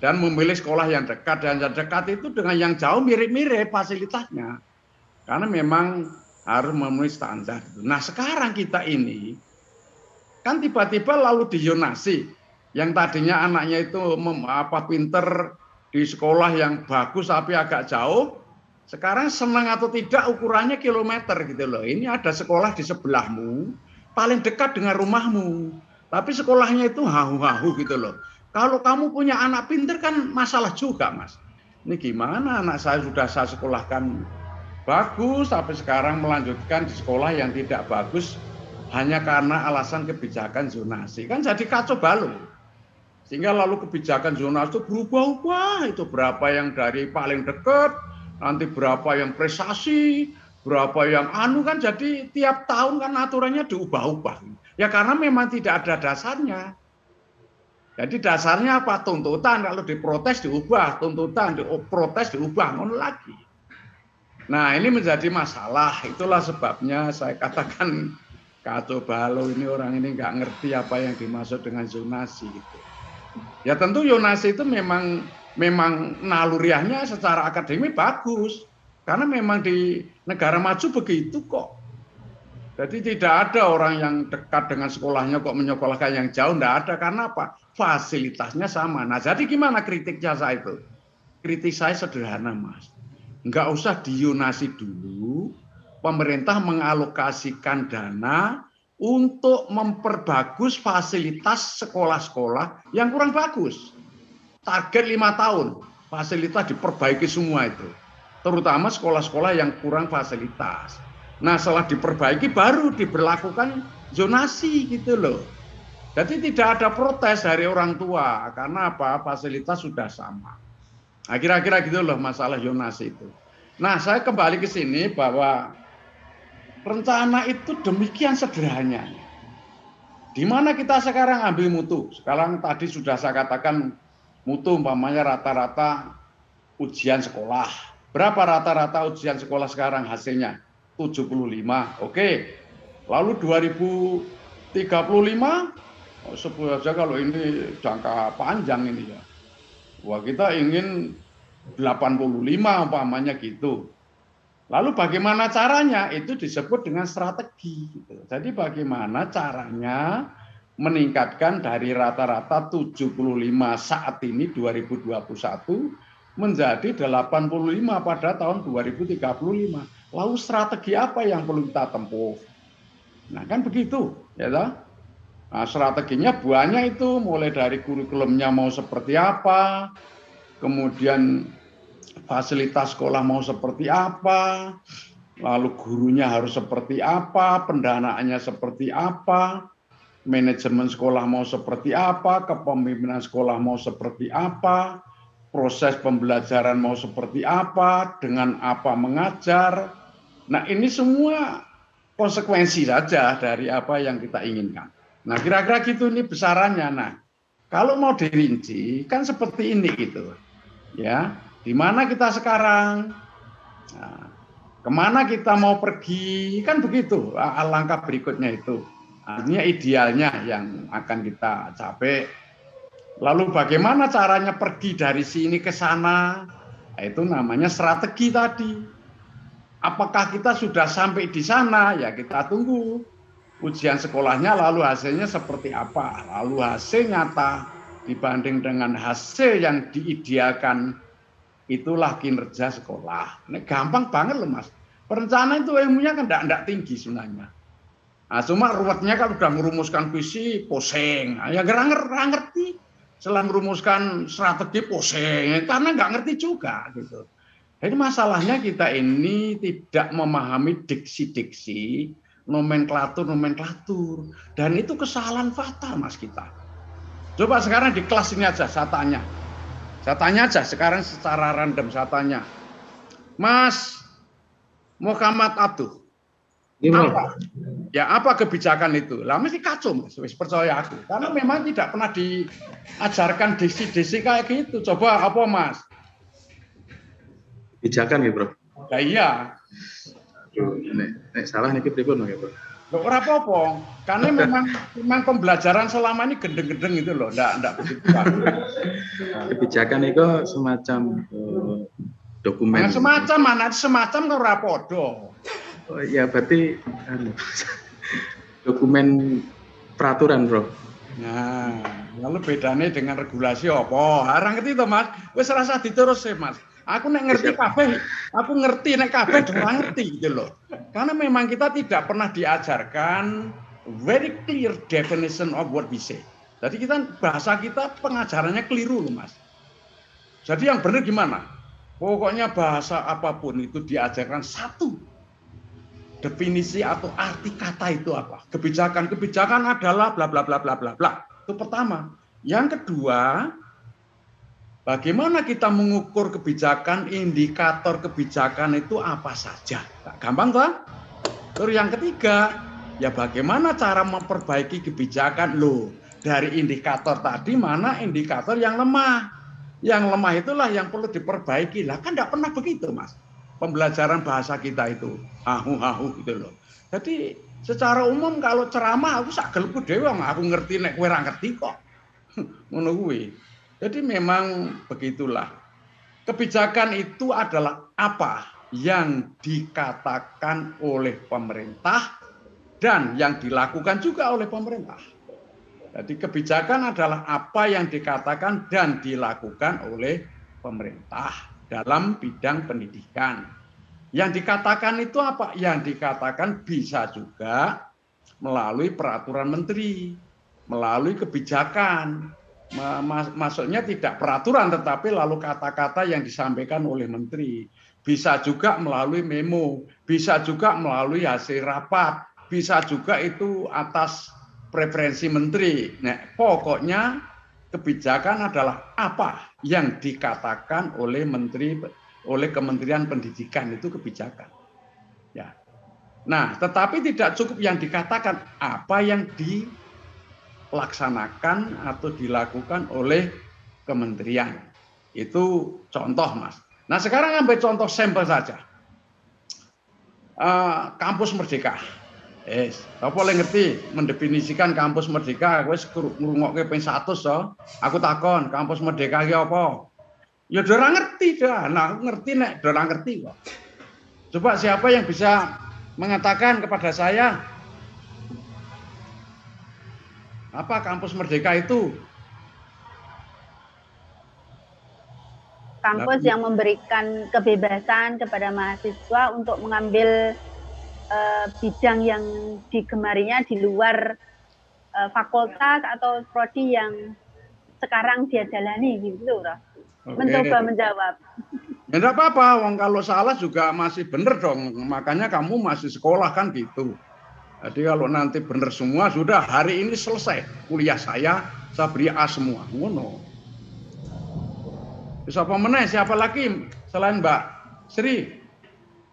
dan memilih sekolah yang dekat, dan yang dekat itu dengan yang jauh mirip-mirip fasilitasnya karena memang harus memenuhi standar. Nah sekarang kita ini kan tiba-tiba lalu diyonasi yang tadinya anaknya itu pinter di sekolah yang bagus tapi agak jauh, sekarang senang atau tidak ukurannya kilometer gitu loh. Ini ada sekolah di sebelahmu paling dekat dengan rumahmu, tapi sekolahnya itu hahu-hahu gitu loh. Kalau kamu punya anak pinter kan masalah juga, Mas. Ini gimana anak saya sudah saya sekolahkan bagus, tapi sekarang melanjutkan di sekolah yang tidak bagus hanya karena alasan kebijakan zonasi. Kan jadi kacau balau. Sehingga lalu kebijakan zonasi itu berubah-ubah. Itu berapa yang dari paling dekat, nanti berapa yang prestasi, berapa yang kan jadi tiap tahun kan aturannya diubah-ubah. Ya karena memang tidak ada dasarnya. Jadi dasarnya apa? Tuntutan, kalau diprotes diubah, tuntutan, diprotes diubah, ngono lagi. Nah ini menjadi masalah, itulah sebabnya saya katakan kacau balau, ini orang ini nggak ngerti apa yang dimaksud dengan zonasi gitu. Ya tentu zonasi itu memang naluriahnya secara akademik bagus, karena memang di negara maju begitu kok. Jadi tidak ada orang yang dekat dengan sekolahnya kok menyekolahkan yang jauh, tidak ada. Karena apa? Fasilitasnya sama. Nah jadi gimana kritiknya saya itu? Kritik saya sederhana, Mas. Nggak usah diyonasi dulu, pemerintah mengalokasikan dana untuk memperbagus fasilitas sekolah-sekolah yang kurang bagus. Target 5 tahun, fasilitas diperbaiki semua itu. Terutama sekolah-sekolah yang kurang fasilitas. Nah setelah diperbaiki baru diberlakukan zonasi gitu loh. Jadi tidak ada protes dari orang tua karena apa? Fasilitas sudah sama. Nah, kira-kira gitu loh masalah zonasi itu. Nah saya kembali ke sini bahwa rencana itu demikian sederhananya. Di mana kita sekarang ambil mutu? Sekarang tadi sudah saya katakan mutu umpamanya rata-rata ujian sekolah. Berapa rata-rata ujian sekolah sekarang hasilnya? 75. Oke. Lalu 2035 sebut saja kalau ini jangka panjang ini ya. Wah, kita ingin 85 umpamanya gitu. Lalu bagaimana caranya? Itu disebut dengan strategi. Gitu. Jadi bagaimana caranya meningkatkan dari rata-rata 75 saat ini 2021 menjadi 85 pada tahun 2035. Lalu strategi apa yang perlu kita tempuh? Nah kan begitu, ya toh? Nah, strateginya banyak itu, mulai dari kurikulumnya mau seperti apa, kemudian fasilitas sekolah mau seperti apa, lalu gurunya harus seperti apa, pendanaannya seperti apa, manajemen sekolah mau seperti apa, kepemimpinan sekolah mau seperti apa, proses pembelajaran mau seperti apa, dengan apa mengajar. Nah ini semua konsekuensi saja dari apa yang kita inginkan. Nah kira-kira gitu ini besarannya. Nah kalau mau dirinci kan seperti ini gitu, ya. Di mana kita sekarang? Nah, kemana kita mau pergi? Kan begitu. Langkah berikutnya itu. Artinya idealnya yang akan kita capai. Lalu bagaimana caranya pergi dari sini ke sana? Nah, itu namanya strategi tadi. Apakah kita sudah sampai di sana? Ya kita tunggu ujian sekolahnya lalu hasilnya seperti apa. Lalu hasil nyata dibanding dengan hasil yang diidealkan, itulah kinerja sekolah. Ini gampang banget loh Mas. Perencanaan itu ilmunya kan enggak tinggi sebenarnya. Nah, cuma ruwetnya kan udah merumuskan visi, pusing. Nah, ya ngerti. Setelah merumuskan strategi, pusing. Karena nggak ngerti juga gitu. Jadi masalahnya kita ini tidak memahami diksi-diksi, nomenklatur. Dan itu kesalahan fatal Mas kita. Coba sekarang di kelas ini aja saya tanya. Saya tanya aja sekarang secara random saya tanya. Mas Muhammad Abduh. Apa? Ya apa kebijakan itu? Lah mesti kacau Mas, percaya aku. Karena memang tidak pernah diajarkan diksi-diksi kayak gitu. Coba apa Mas? Kebijakan ya Bro. Ya iya. Aduh, nek salah niki pripun ya Bro? Loh, ora apa-apa. Karena memang pembelajaran selama ini gendeng-gendeng itu loh, enggak begitu. Kebijakan itu semacam dokumen. Semacam kok ora padha. Oh ya berarti dokumen peraturan, Bro. Nah, lalu bedanya dengan regulasi apa? Harang ngerti to, Mas? Wis rasa diterus sih, Mas. Aku nek ngerti kabeh, aku ngerti nek kabeh ora ngerti gitu loh. Karena memang kita tidak pernah diajarkan very clear definition of what we say. Jadi bahasa kita pengajarannya keliru loh, Mas. Jadi yang benar gimana? Pokoknya bahasa apapun itu diajarkan satu definisi atau arti kata itu apa. Kebijakan adalah bla bla bla bla bla bla. Itu pertama. Yang kedua, bagaimana kita mengukur kebijakan, indikator kebijakan itu apa saja. Gampang toh? Terus yang ketiga, ya bagaimana cara memperbaiki kebijakan loh. Dari indikator tadi mana indikator yang lemah. Yang lemah itulah yang perlu diperbaiki. Lah kan tidak pernah begitu, Mas. Pembelajaran bahasa kita itu hahu gitu loh. Jadi secara umum kalau ceramah aku sak gelku dhewe aku ngerti nek kowe ora ngerti kok. Ngono kuwi. Jadi memang begitulah. Kebijakan itu adalah apa yang dikatakan oleh pemerintah dan yang dilakukan juga oleh pemerintah. Jadi kebijakan adalah apa yang dikatakan dan dilakukan oleh pemerintah dalam bidang pendidikan. Yang dikatakan itu apa? Yang dikatakan bisa juga melalui peraturan menteri, melalui kebijakan. Maksudnya tidak peraturan tetapi lalu kata-kata yang disampaikan oleh menteri. Bisa juga melalui memo, bisa juga melalui hasil rapat, bisa juga itu atas preferensi menteri. Nah, pokoknya kebijakan adalah apa yang dikatakan oleh Kementerian Pendidikan itu kebijakan. Ya. Nah, tetapi tidak cukup yang dikatakan, apa yang dilaksanakan atau dilakukan oleh kementerian. Itu contoh, Mas. Nah, sekarang ambil contoh sampel saja. Kampus Merdeka. Apa boleh ngerti mendefinisikan kampus Merdeka? Wis ngrungokke ping 100 so. Aku takon, kampus Merdeka ki apa? Ya ora ngerti dah. Nah, aku ngerti nek ora ngerti kok. Coba siapa yang bisa mengatakan kepada saya apa kampus Merdeka itu? Kampus yang memberikan kebebasan kepada mahasiswa untuk mengambil bidang yang digemarinya di luar fakultas atau prodi yang sekarang dia jalani gitu, Roh. Mencoba menjawab. Ya enggak apa-apa, wong kalau salah juga masih bener dong. Makanya kamu masih sekolah kan gitu. Jadi kalau nanti bener semua sudah hari ini selesai kuliah saya beri A semua. Ngono. Siapa meneh? Siapa lagi selain Mbak Sri?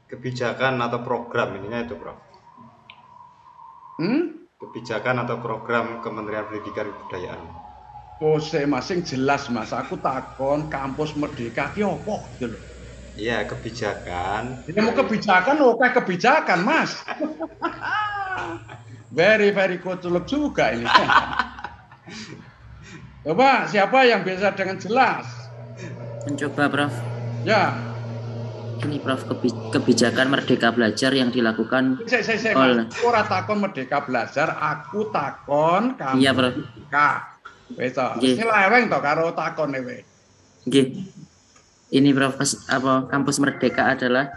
Kebijakan atau program ininya itu, Prof. Kebijakan atau program Kementerian Pendidikan dan Kebudayaan. Oh, saya masing jelas, Mas. Aku takon kampus Merdeka ki opo gitu loh. Iya, kebijakan. Ini mau kebijakan, oke kebijakan, Mas. Very kuculuk juga ini. Coba siapa yang bisa dengan jelas? Mencoba, Prof. Ya. Ini Prof, kebijakan Merdeka Belajar yang dilakukan oleh ora takon Merdeka Belajar, aku takon kamu. Iya, Prof. Wis to. Sing leweng to karo takone kowe. Nggih. Ini Prof, kampus Merdeka adalah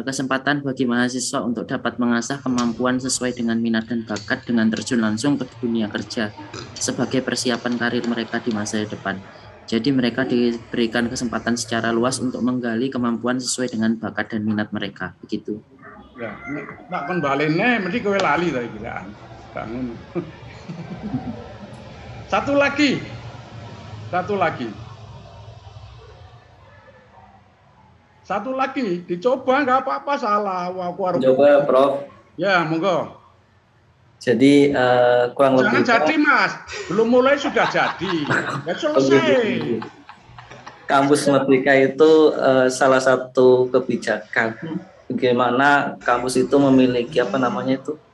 kesempatan bagi mahasiswa untuk dapat mengasah kemampuan sesuai dengan minat dan bakat dengan terjun langsung ke dunia kerja sebagai persiapan karir mereka di masa depan. Jadi mereka diberikan kesempatan secara luas untuk menggali kemampuan sesuai dengan bakat dan minat mereka, begitu. Ya, tak kon balene mesti kowe lali ta iki kan. Bangun. Satu lagi. Satu lagi, dicoba nggak apa-apa salah. Aku harus coba, Prof. Ya, monggo. Jadi kurang Jangan lebih jadi, Mas. Belum mulai sudah jadi. Ya selesai. Kampus Merdeka itu salah satu kebijakan. Bagaimana kampus itu memiliki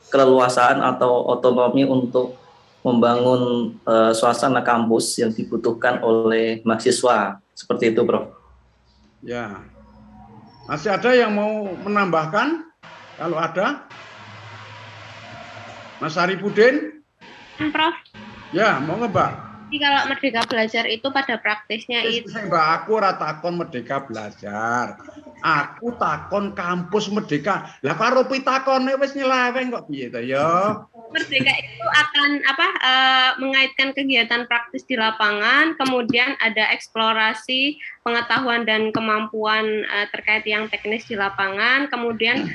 keleluasaan atau otonomi untuk membangun suasana kampus yang dibutuhkan oleh mahasiswa. Seperti itu, Prof. Ya. Masih ada yang mau menambahkan? Kalau ada? Mas Arifudin? Prof. Ya, mau nggak, Mbak? Jadi kalau Merdeka Belajar itu pada praktisnya itu Mbak, aku ora takon Merdeka Belajar. Aku takon kampus Merdeka. Lah karo pitakone wis nyeleweng kok piye to ya? Merdeka itu akan mengaitkan kegiatan praktis di lapangan, kemudian ada eksplorasi pengetahuan dan kemampuan terkait yang teknis di lapangan, kemudian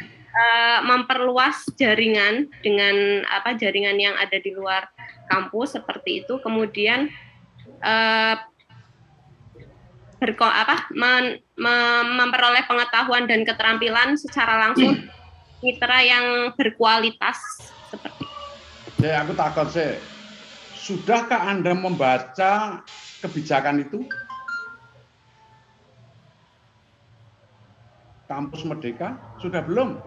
memperluas jaringan dengan jaringan yang ada di luar kampus seperti itu, kemudian memperoleh pengetahuan dan keterampilan secara langsung mitra yang berkualitas seperti itu. Ya, aku takut sih. Sudahkah Anda membaca kebijakan itu? Kampus Merdeka sudah belum?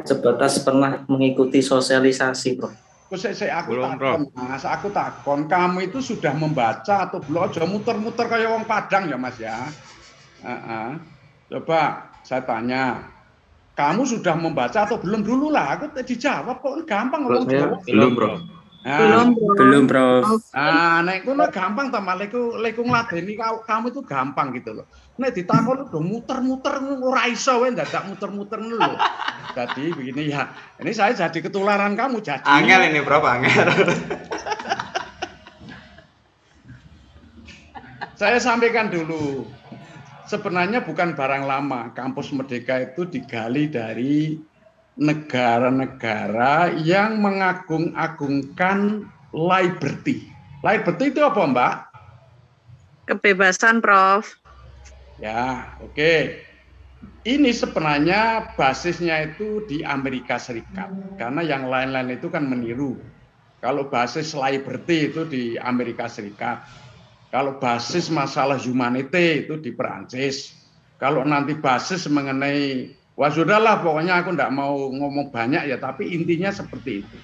Sebatas pernah mengikuti sosialisasi, Prof. Aku takon, kamu itu sudah membaca atau belum? Aja muter-muter kayak wong Padang ya, Mas ya. Coba saya tanya, kamu sudah membaca atau belum dulu lah? Aku dijawab kok gampang ngomong Jawa. Belum, Bro. Belum, Prof. Nek kuno gampang ta malah leku ngladeni kamu itu gampang gitu loh. Nek ditakon udah muter-muter ora iso wae dadak muter-muter lho. Jadi begini ya. Ini saya jadi ketularan kamu jadi. Angel ini, Prof, angel. Saya sampaikan dulu. Sebenarnya bukan barang lama. Kampus Merdeka itu digali dari negara-negara yang mengagung-agungkan liberty. Liberty itu apa, Mbak? Kebebasan, Prof. Ya, oke. Ini sebenarnya basisnya itu di Amerika Serikat. Karena yang lain-lain itu kan meniru. Kalau basis liberty itu di Amerika Serikat. Kalau basis masalah humanity itu di Perancis. Kalau nanti basis mengenai wah sudahlah, pokoknya aku enggak mau ngomong banyak ya, tapi intinya seperti itu.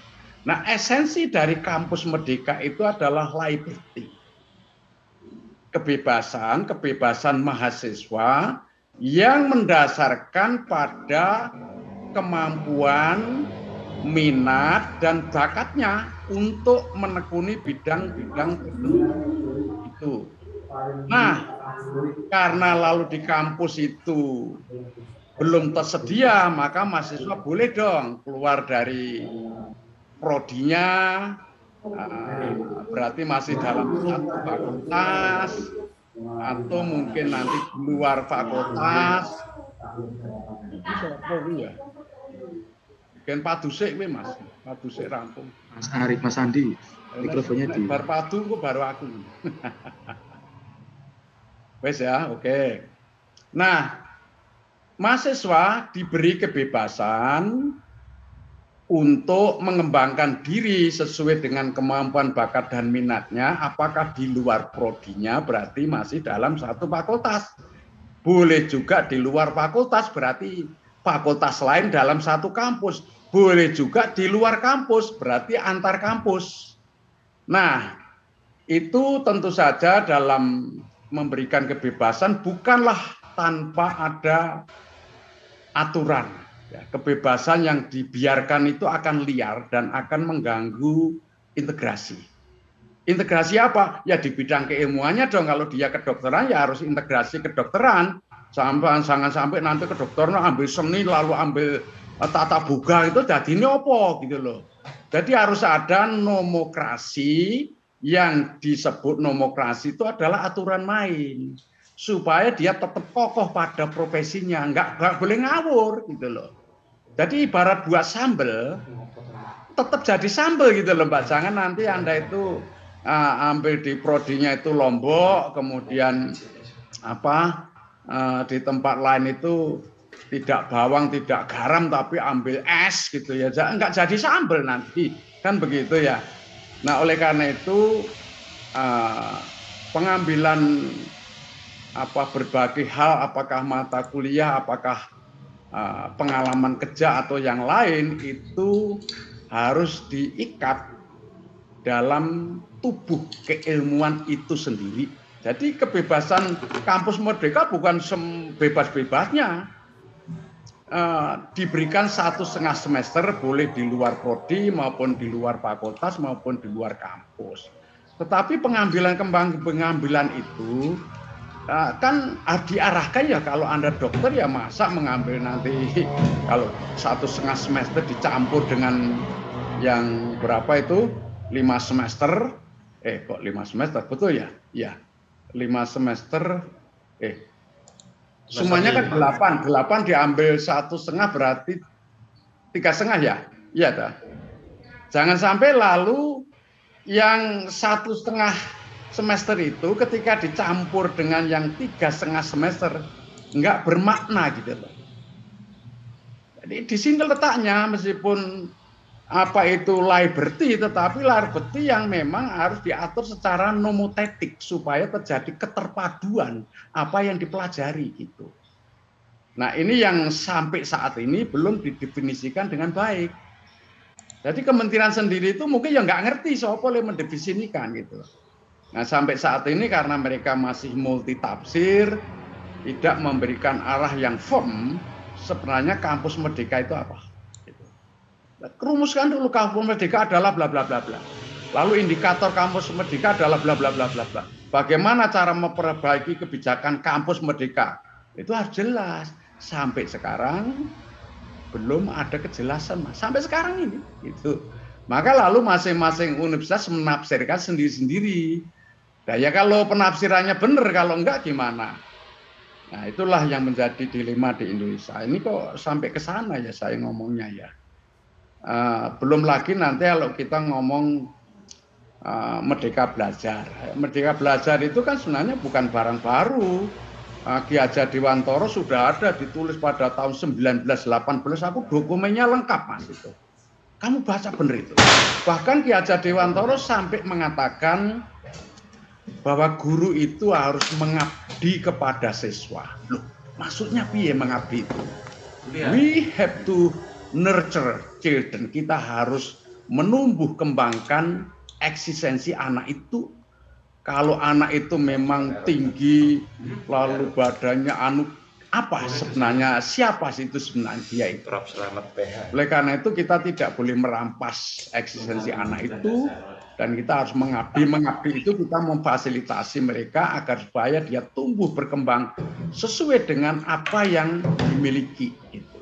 Nah, esensi dari kampus Merdeka itu adalah liberty. Kebebasan mahasiswa yang mendasarkan pada kemampuan, minat, dan bakatnya untuk menekuni bidang-bidang itu. Nah, karena lalu di kampus itu belum tersedia, maka mahasiswa boleh dong keluar dari prodinya, berarti masih dalam satu fakultas, atau mungkin nanti di luar fakultas. Kan padu sik kowe, Mas. Padu sik rampung. Mas Arif, Mas Andi, mikrofonnya di. Bar padu kok baru aku. Wes ya, oke. Nah, mahasiswa diberi kebebasan untuk mengembangkan diri sesuai dengan kemampuan, bakat, dan minatnya. Apakah di luar prodinya berarti masih dalam satu fakultas. Boleh juga di luar fakultas berarti fakultas lain dalam satu kampus. Boleh juga di luar kampus berarti antar kampus. Nah, itu tentu saja dalam memberikan kebebasan bukanlah tanpa ada aturan. Ya, kebebasan yang dibiarkan itu akan liar dan akan mengganggu integrasi. Integrasi apa? Ya di bidang keilmuannya dong. Kalau dia kedokteran ya harus integrasi kedokteran. Jangan sampai nanti kedokteran ambil seni lalu ambil tata boga itu jadinya apa gitu loh. Jadi harus ada nomokrasi, yang disebut nomokrasi itu adalah aturan main. Supaya dia tetap kokoh pada profesinya, nggak boleh ngawur gitu loh. Jadi ibarat buat sambel, tetap jadi sambel gitu loh, Mbak. Jangan nanti Anda itu ambil di prodinya itu Lombok, kemudian di tempat lain itu tidak bawang, tidak garam, tapi ambil es gitu ya. Nggak jadi sambel nanti, kan begitu ya. Nah, oleh karena itu pengambilan berbagai hal, apakah mata kuliah, apakah pengalaman kerja atau yang lain itu harus diikat dalam tubuh keilmuan itu sendiri. Jadi kebebasan kampus merdeka bukan sebebas-bebasnya. Diberikan 1,5 semester boleh di luar prodi maupun di luar fakultas maupun di luar kampus. Tetapi pengambilan itu kan diarahkan ya, kalau Anda dokter ya masa mengambil nanti kalau 1,5 semester dicampur dengan yang berapa itu 5 semester, kok 5 semester, betul ya? Iya, 5 semester, semuanya kan 8 diambil 1,5 berarti 3,5 ya? Iya dah. Jangan sampai lalu yang 1,5 semester itu ketika dicampur dengan yang 3,5 semester nggak bermakna gitu loh. Jadi di sini letaknya, meskipun apa itu liberty, tetapi liberty yang memang harus diatur secara nomotetik supaya terjadi keterpaduan apa yang dipelajari gitu. Nah ini yang sampai saat ini belum didefinisikan dengan baik. Jadi kementerian sendiri itu mungkin ya nggak ngerti soal boleh mendefinisikan gitu. Nah sampai saat ini karena mereka masih multitafsir, tidak memberikan arah yang firm, sebenarnya kampus merdeka itu apa? Rumuskan dulu kampus merdeka adalah bla bla bla bla. Lalu indikator kampus merdeka adalah bla bla bla bla bla. Bagaimana cara memperbaiki kebijakan kampus merdeka? Itu harus jelas. Sampai sekarang belum ada kejelasan, Mas. Sampai sekarang ini gitu. Maka lalu masing-masing universitas menafsirkan sendiri-sendiri. Nah, ya kalau penafsirannya benar, kalau enggak gimana? Nah, itulah yang menjadi dilema di Indonesia. Ini kok sampai ke sana ya saya ngomongnya ya. Belum lagi nanti kalau kita ngomong Merdeka Belajar. Merdeka Belajar itu kan sebenarnya bukan barang baru. Ki Hajar Dewantoro sudah ada ditulis pada tahun 1918. Aku dokumennya lengkap, Mas itu. Kamu baca benar itu. Bahkan Ki Hajar Dewantoro sampai mengatakan bahwa guru itu harus mengabdi kepada siswa. Loh, maksudnya piye mengabdi itu? We have to nurture children. Kita harus menumbuh kembangkan eksistensi anak itu. Kalau anak itu memang tinggi, lalu badannya apa sebenarnya, siapa sih itu sebenarnya dia itu? Oleh karena itu kita tidak boleh merampas eksistensi anak itu, dan kita harus mengabdi itu kita memfasilitasi mereka agar supaya dia tumbuh berkembang sesuai dengan apa yang dimiliki itu.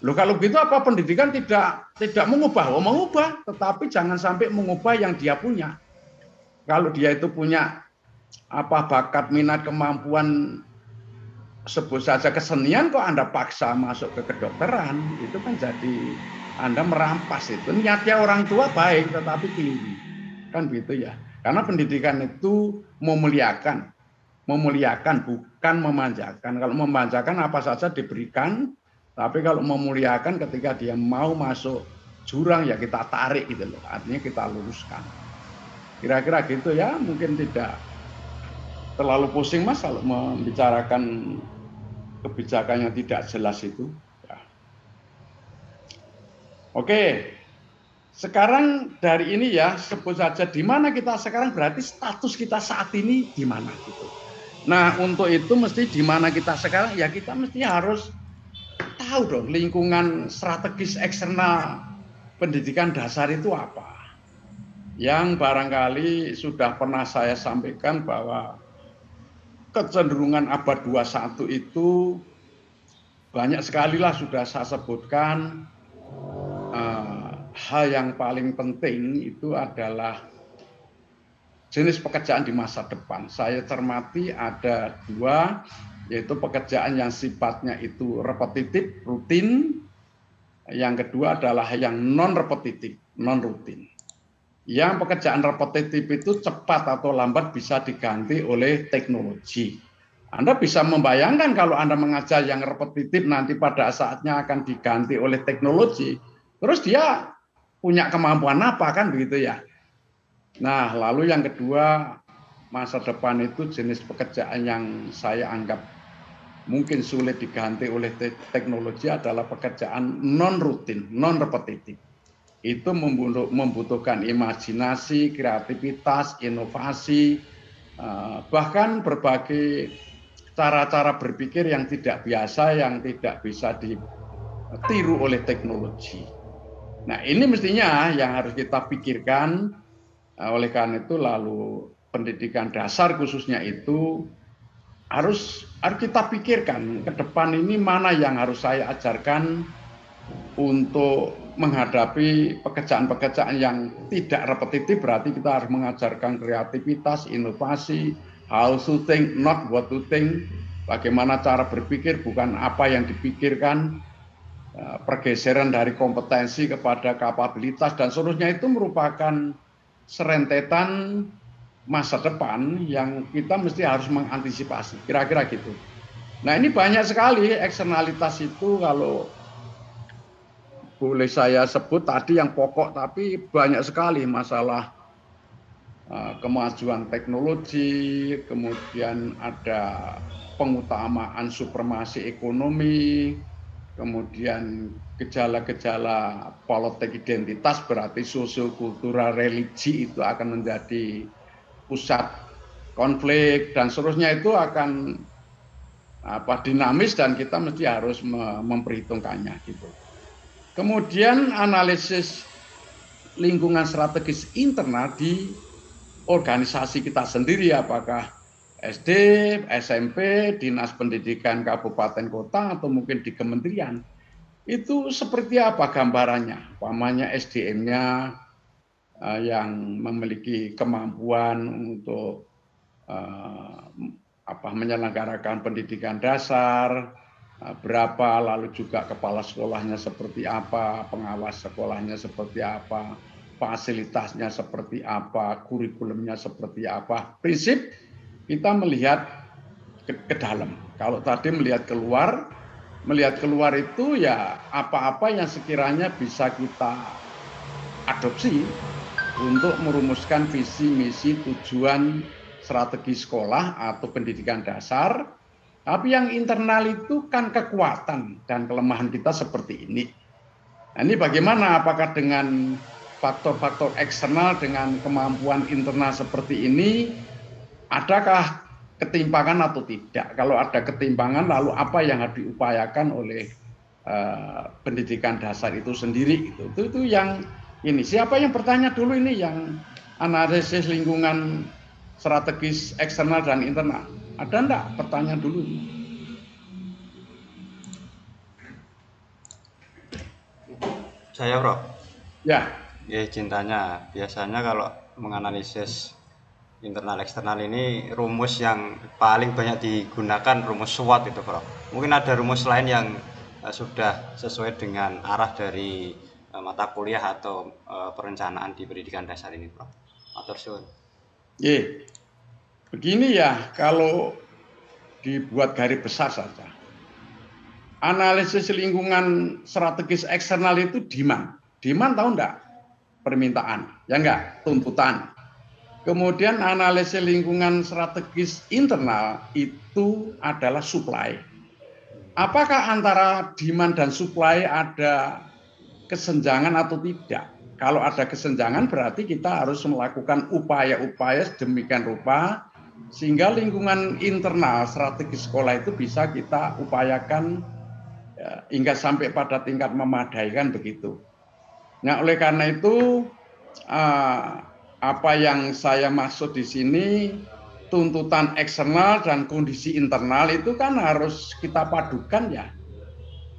Loh kalau gitu apa pendidikan tidak mengubah? Mengubah, tetapi jangan sampai mengubah yang dia punya. Kalau dia itu punya bakat, minat, kemampuan, sebut saja kesenian, kok Anda paksa masuk ke kedokteran, itu kan jadi Anda merampas itu. Niatnya orang tua baik, tetapi keliru. Kan begitu ya. Karena pendidikan itu memuliakan bukan memanjakan. Kalau memanjakan apa saja diberikan, tapi kalau memuliakan ketika dia mau masuk jurang ya kita tarik gitu loh. Artinya kita luruskan. Kira-kira gitu ya, mungkin tidak terlalu pusing Mas kalau membicarakan kebijakan yang tidak jelas itu. Ya. Oke, sekarang dari ini ya, sebut saja di mana kita sekarang, berarti status kita saat ini di mana gitu. Nah untuk itu mesti di mana kita sekarang, ya kita mesti harus tahu dong lingkungan strategis eksternal pendidikan dasar itu apa. Yang barangkali sudah pernah saya sampaikan bahwa kecenderungan abad 21 itu banyak sekali lah sudah saya sebutkan. Hal yang paling penting itu adalah jenis pekerjaan di masa depan. Saya cermati ada 2, yaitu pekerjaan yang sifatnya itu repetitif, rutin. Yang kedua adalah yang non-repetitif, non-rutin. Yang pekerjaan repetitif itu cepat atau lambat bisa diganti oleh teknologi. Anda bisa membayangkan kalau Anda mengajar yang repetitif nanti pada saatnya akan diganti oleh teknologi. Terus dia punya kemampuan apa kan begitu ya. Nah lalu yang kedua, masa depan itu jenis pekerjaan yang saya anggap mungkin sulit diganti oleh teknologi adalah pekerjaan non rutin, non repetitif. Itu membutuhkan imajinasi, kreativitas, inovasi, bahkan berbagai cara-cara berpikir yang tidak biasa, yang tidak bisa ditiru oleh teknologi. Nah, ini mestinya yang harus kita pikirkan. Oleh karena itu, lalu pendidikan dasar khususnya itu harus kita pikirkan ke depan ini mana yang harus saya ajarkan untuk menghadapi pekerjaan-pekerjaan yang tidak repetitif. Berarti kita harus mengajarkan kreativitas, inovasi, how to think, not what to think. Bagaimana cara berpikir, bukan apa yang dipikirkan. Pergeseran dari kompetensi kepada kapabilitas dan seterusnya itu merupakan serentetan masa depan yang kita mesti harus mengantisipasi, kira-kira gitu. Nah, ini banyak sekali eksternalitas itu, kalau boleh saya sebut tadi yang pokok, tapi banyak sekali masalah kemajuan teknologi, kemudian ada pengutamaan supremasi ekonomi, kemudian gejala-gejala politik identitas, berarti sosiokultural religi itu akan menjadi pusat konflik dan seterusnya, itu akan dinamis dan kita mesti harus memperhitungkannya gitu. Kemudian analisis lingkungan strategis internal di organisasi kita sendiri, apakah SD, SMP, Dinas Pendidikan Kabupaten Kota, atau mungkin di kementerian. Itu seperti apa gambarannya? Umpamanya SDM-nya yang memiliki kemampuan untuk menyelenggarakan pendidikan dasar, berapa, lalu juga kepala sekolahnya seperti apa, pengawas sekolahnya seperti apa, fasilitasnya seperti apa, kurikulumnya seperti apa. Prinsip kita melihat ke dalam. Kalau tadi melihat keluar itu ya apa-apa yang sekiranya bisa kita adopsi untuk merumuskan visi, misi, tujuan, strategi sekolah atau pendidikan dasar. Tapi yang internal itu kan kekuatan dan kelemahan kita seperti ini. Nah, ini bagaimana? Apakah dengan faktor-faktor eksternal, dengan kemampuan internal seperti ini, adakah ketimpangan atau tidak? Kalau ada ketimpangan, lalu apa yang harus diupayakan oleh pendidikan dasar itu sendiri? Itu yang ini. Siapa yang bertanya dulu ini, yang analisis lingkungan strategis eksternal dan internal? Ada enggak pertanyaan dulu? Saya, Bro. Ya. Ya, cintanya. Biasanya kalau menganalisis internal eksternal ini, rumus yang paling banyak digunakan rumus SWOT itu, Bro. Mungkin ada rumus lain yang sudah sesuai dengan arah dari mata kuliah atau perencanaan di pendidikan dasar ini, Bro. Matur suwun. Begini ya, kalau dibuat garis besar saja. Analisis lingkungan strategis eksternal itu demand. Demand tahu enggak? Permintaan. Ya enggak? Tuntutan. Kemudian analisis lingkungan strategis internal itu adalah supply. Apakah antara demand dan supply ada kesenjangan atau tidak? Kalau ada kesenjangan berarti kita harus melakukan upaya-upaya sedemikian rupa sehingga lingkungan internal strategis sekolah itu bisa kita upayakan ya, hingga sampai pada tingkat memadai, kan begitu. Nah, oleh karena itu apa yang saya maksud di sini, tuntutan eksternal dan kondisi internal itu kan harus kita padukan ya.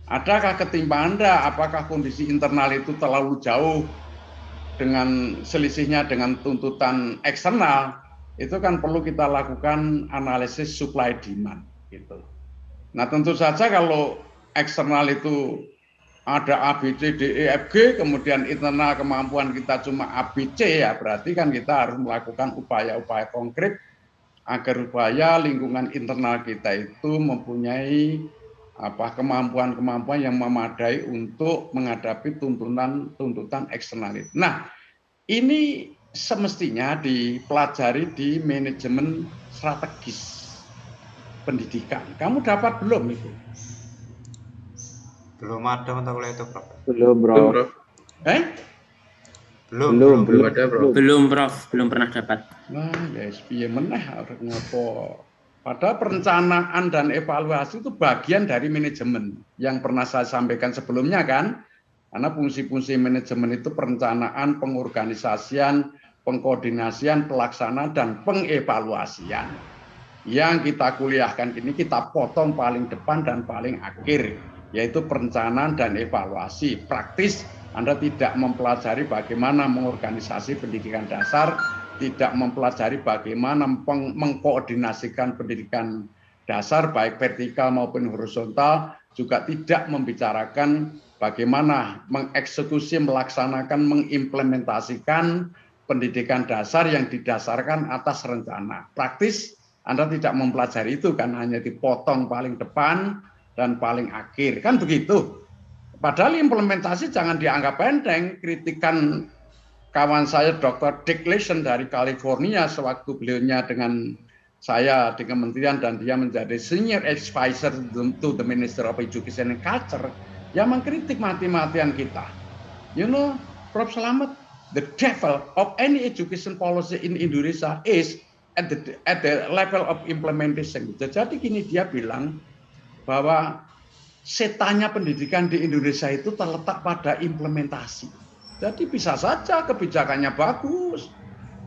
Adakah ketimpangan? Apakah kondisi internal itu terlalu jauh dengan selisihnya dengan tuntutan eksternal? Itu kan perlu kita lakukan analisis supply demand gitu. Nah, tentu saja kalau eksternal itu ada A, B, C, D, E, F, G, kemudian internal kemampuan kita cuma A, B, C, ya berarti kan kita harus melakukan upaya-upaya konkret agar upaya lingkungan internal kita itu mempunyai kemampuan-kemampuan yang memadai untuk menghadapi tuntutan eksternal itu. Nah, ini semestinya dipelajari di manajemen strategis. pendidikan. Kamu dapat belum itu? Belum ada mata kuliah itu, Prof. Belum, Prof. Belum ada, Prof. Belum, Prof. Belum pernah dapat. Nah, ya piye meneh arep ngopo. Padahal perencanaan dan evaluasi itu bagian dari manajemen yang pernah saya sampaikan sebelumnya kan. Karena fungsi-fungsi manajemen itu perencanaan, pengorganisasian, pengkoordinasian, pelaksanaan, dan pengevaluasian. Yang kita kuliahkan ini kita potong paling depan dan paling akhir, yaitu perencanaan dan evaluasi. Praktis, Anda tidak mempelajari bagaimana mengorganisasi pendidikan dasar, tidak mempelajari bagaimana mengkoordinasikan pendidikan dasar, baik vertikal maupun horizontal, juga tidak membicarakan bagaimana mengeksekusi, melaksanakan, mengimplementasikan pendidikan dasar yang didasarkan atas rencana. Praktis, Anda tidak mempelajari itu kan, hanya dipotong paling depan dan paling akhir. Kan begitu. Padahal implementasi jangan dianggap enteng. Kritikan kawan saya Dr. Dick Leysen dari California sewaktu beliaunya dengan saya di kementerian dan dia menjadi senior advisor to the Minister of Education and Culture, yang mengkritik mati-matian kita. You know, Prof. Slamet, the devil of any education policy in Indonesia is at the level of implementation. Jadi gini, dia bilang bahwa setannya pendidikan di Indonesia itu terletak pada implementasi. Jadi bisa saja kebijakannya bagus,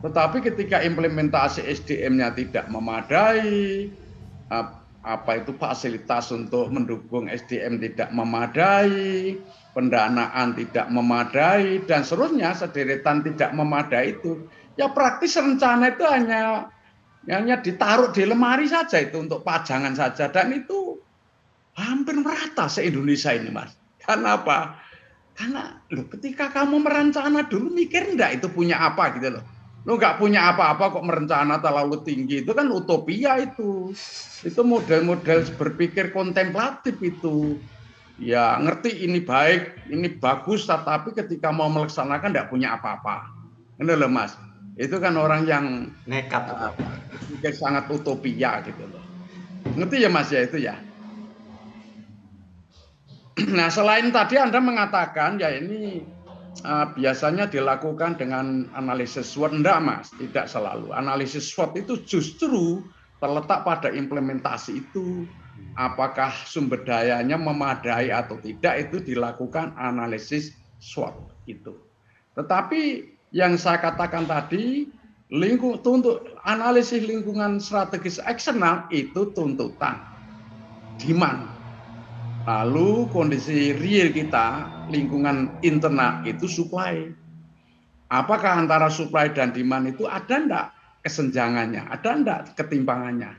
tetapi ketika implementasi SDM-nya tidak memadai, fasilitas untuk mendukung SDM tidak memadai, pendanaan tidak memadai, dan seterusnya, sederetan tidak memadai itu, ya praktis rencana itu hanya ditaruh di lemari saja itu untuk pajangan saja, dan itu hampir merata se-Indonesia ini, Mas. Karena apa? Karena ketika kamu merencana dulu mikir enggak itu punya apa gitu loh. Lo nggak punya apa-apa kok merencana terlalu tinggi, itu kan utopia itu. Itu model-model berpikir kontemplatif itu. Ya ngerti ini baik, ini bagus, tetapi ketika mau melaksanakan nggak punya apa-apa. Ini loh Mas, itu kan orang yang nekat, sangat utopia gitu loh. Ngerti ya Mas ya itu ya. Nah selain tadi Anda mengatakan ya ini biasanya dilakukan dengan analisis SWOT, enggak Mas, tidak selalu. Analisis SWOT itu justru terletak pada implementasi itu. Apakah sumber dayanya memadai atau tidak, itu dilakukan analisis SWOT itu. Tetapi yang saya katakan tadi, untuk analisis lingkungan strategis eksternal itu tuntutan, demand. Lalu kondisi real kita, lingkungan internal itu supply. Apakah antara supply dan demand itu ada enggak kesenjangannya, ada enggak ketimpangannya?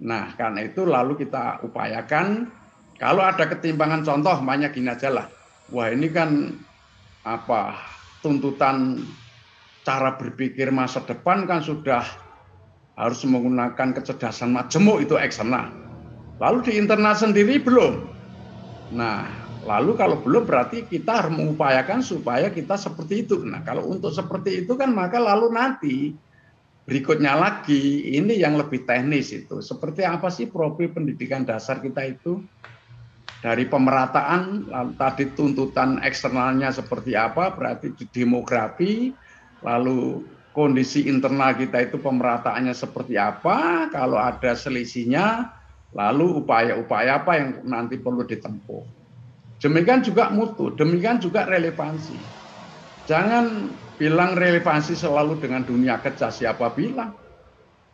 Nah, karena itu lalu kita upayakan, kalau ada ketimpangan, contoh banyak gini aja lah. Wah ini kan tuntutan cara berpikir masa depan kan sudah harus menggunakan kecerdasan majemuk, itu eksternal. Lalu di internal sendiri belum. Nah, lalu kalau belum berarti kita harus mengupayakan supaya kita seperti itu. Nah, kalau untuk seperti itu kan maka lalu nanti berikutnya lagi ini yang lebih teknis itu. Seperti apa sih profil pendidikan dasar kita itu? Dari pemerataan, lalu tadi tuntutan eksternalnya seperti apa, berarti demografi, lalu kondisi internal kita itu pemerataannya seperti apa, kalau ada selisihnya, lalu upaya-upaya apa yang nanti perlu ditempuh. Demikian juga mutu, demikian juga relevansi. Jangan bilang relevansi selalu dengan dunia kerja, siapa bilang?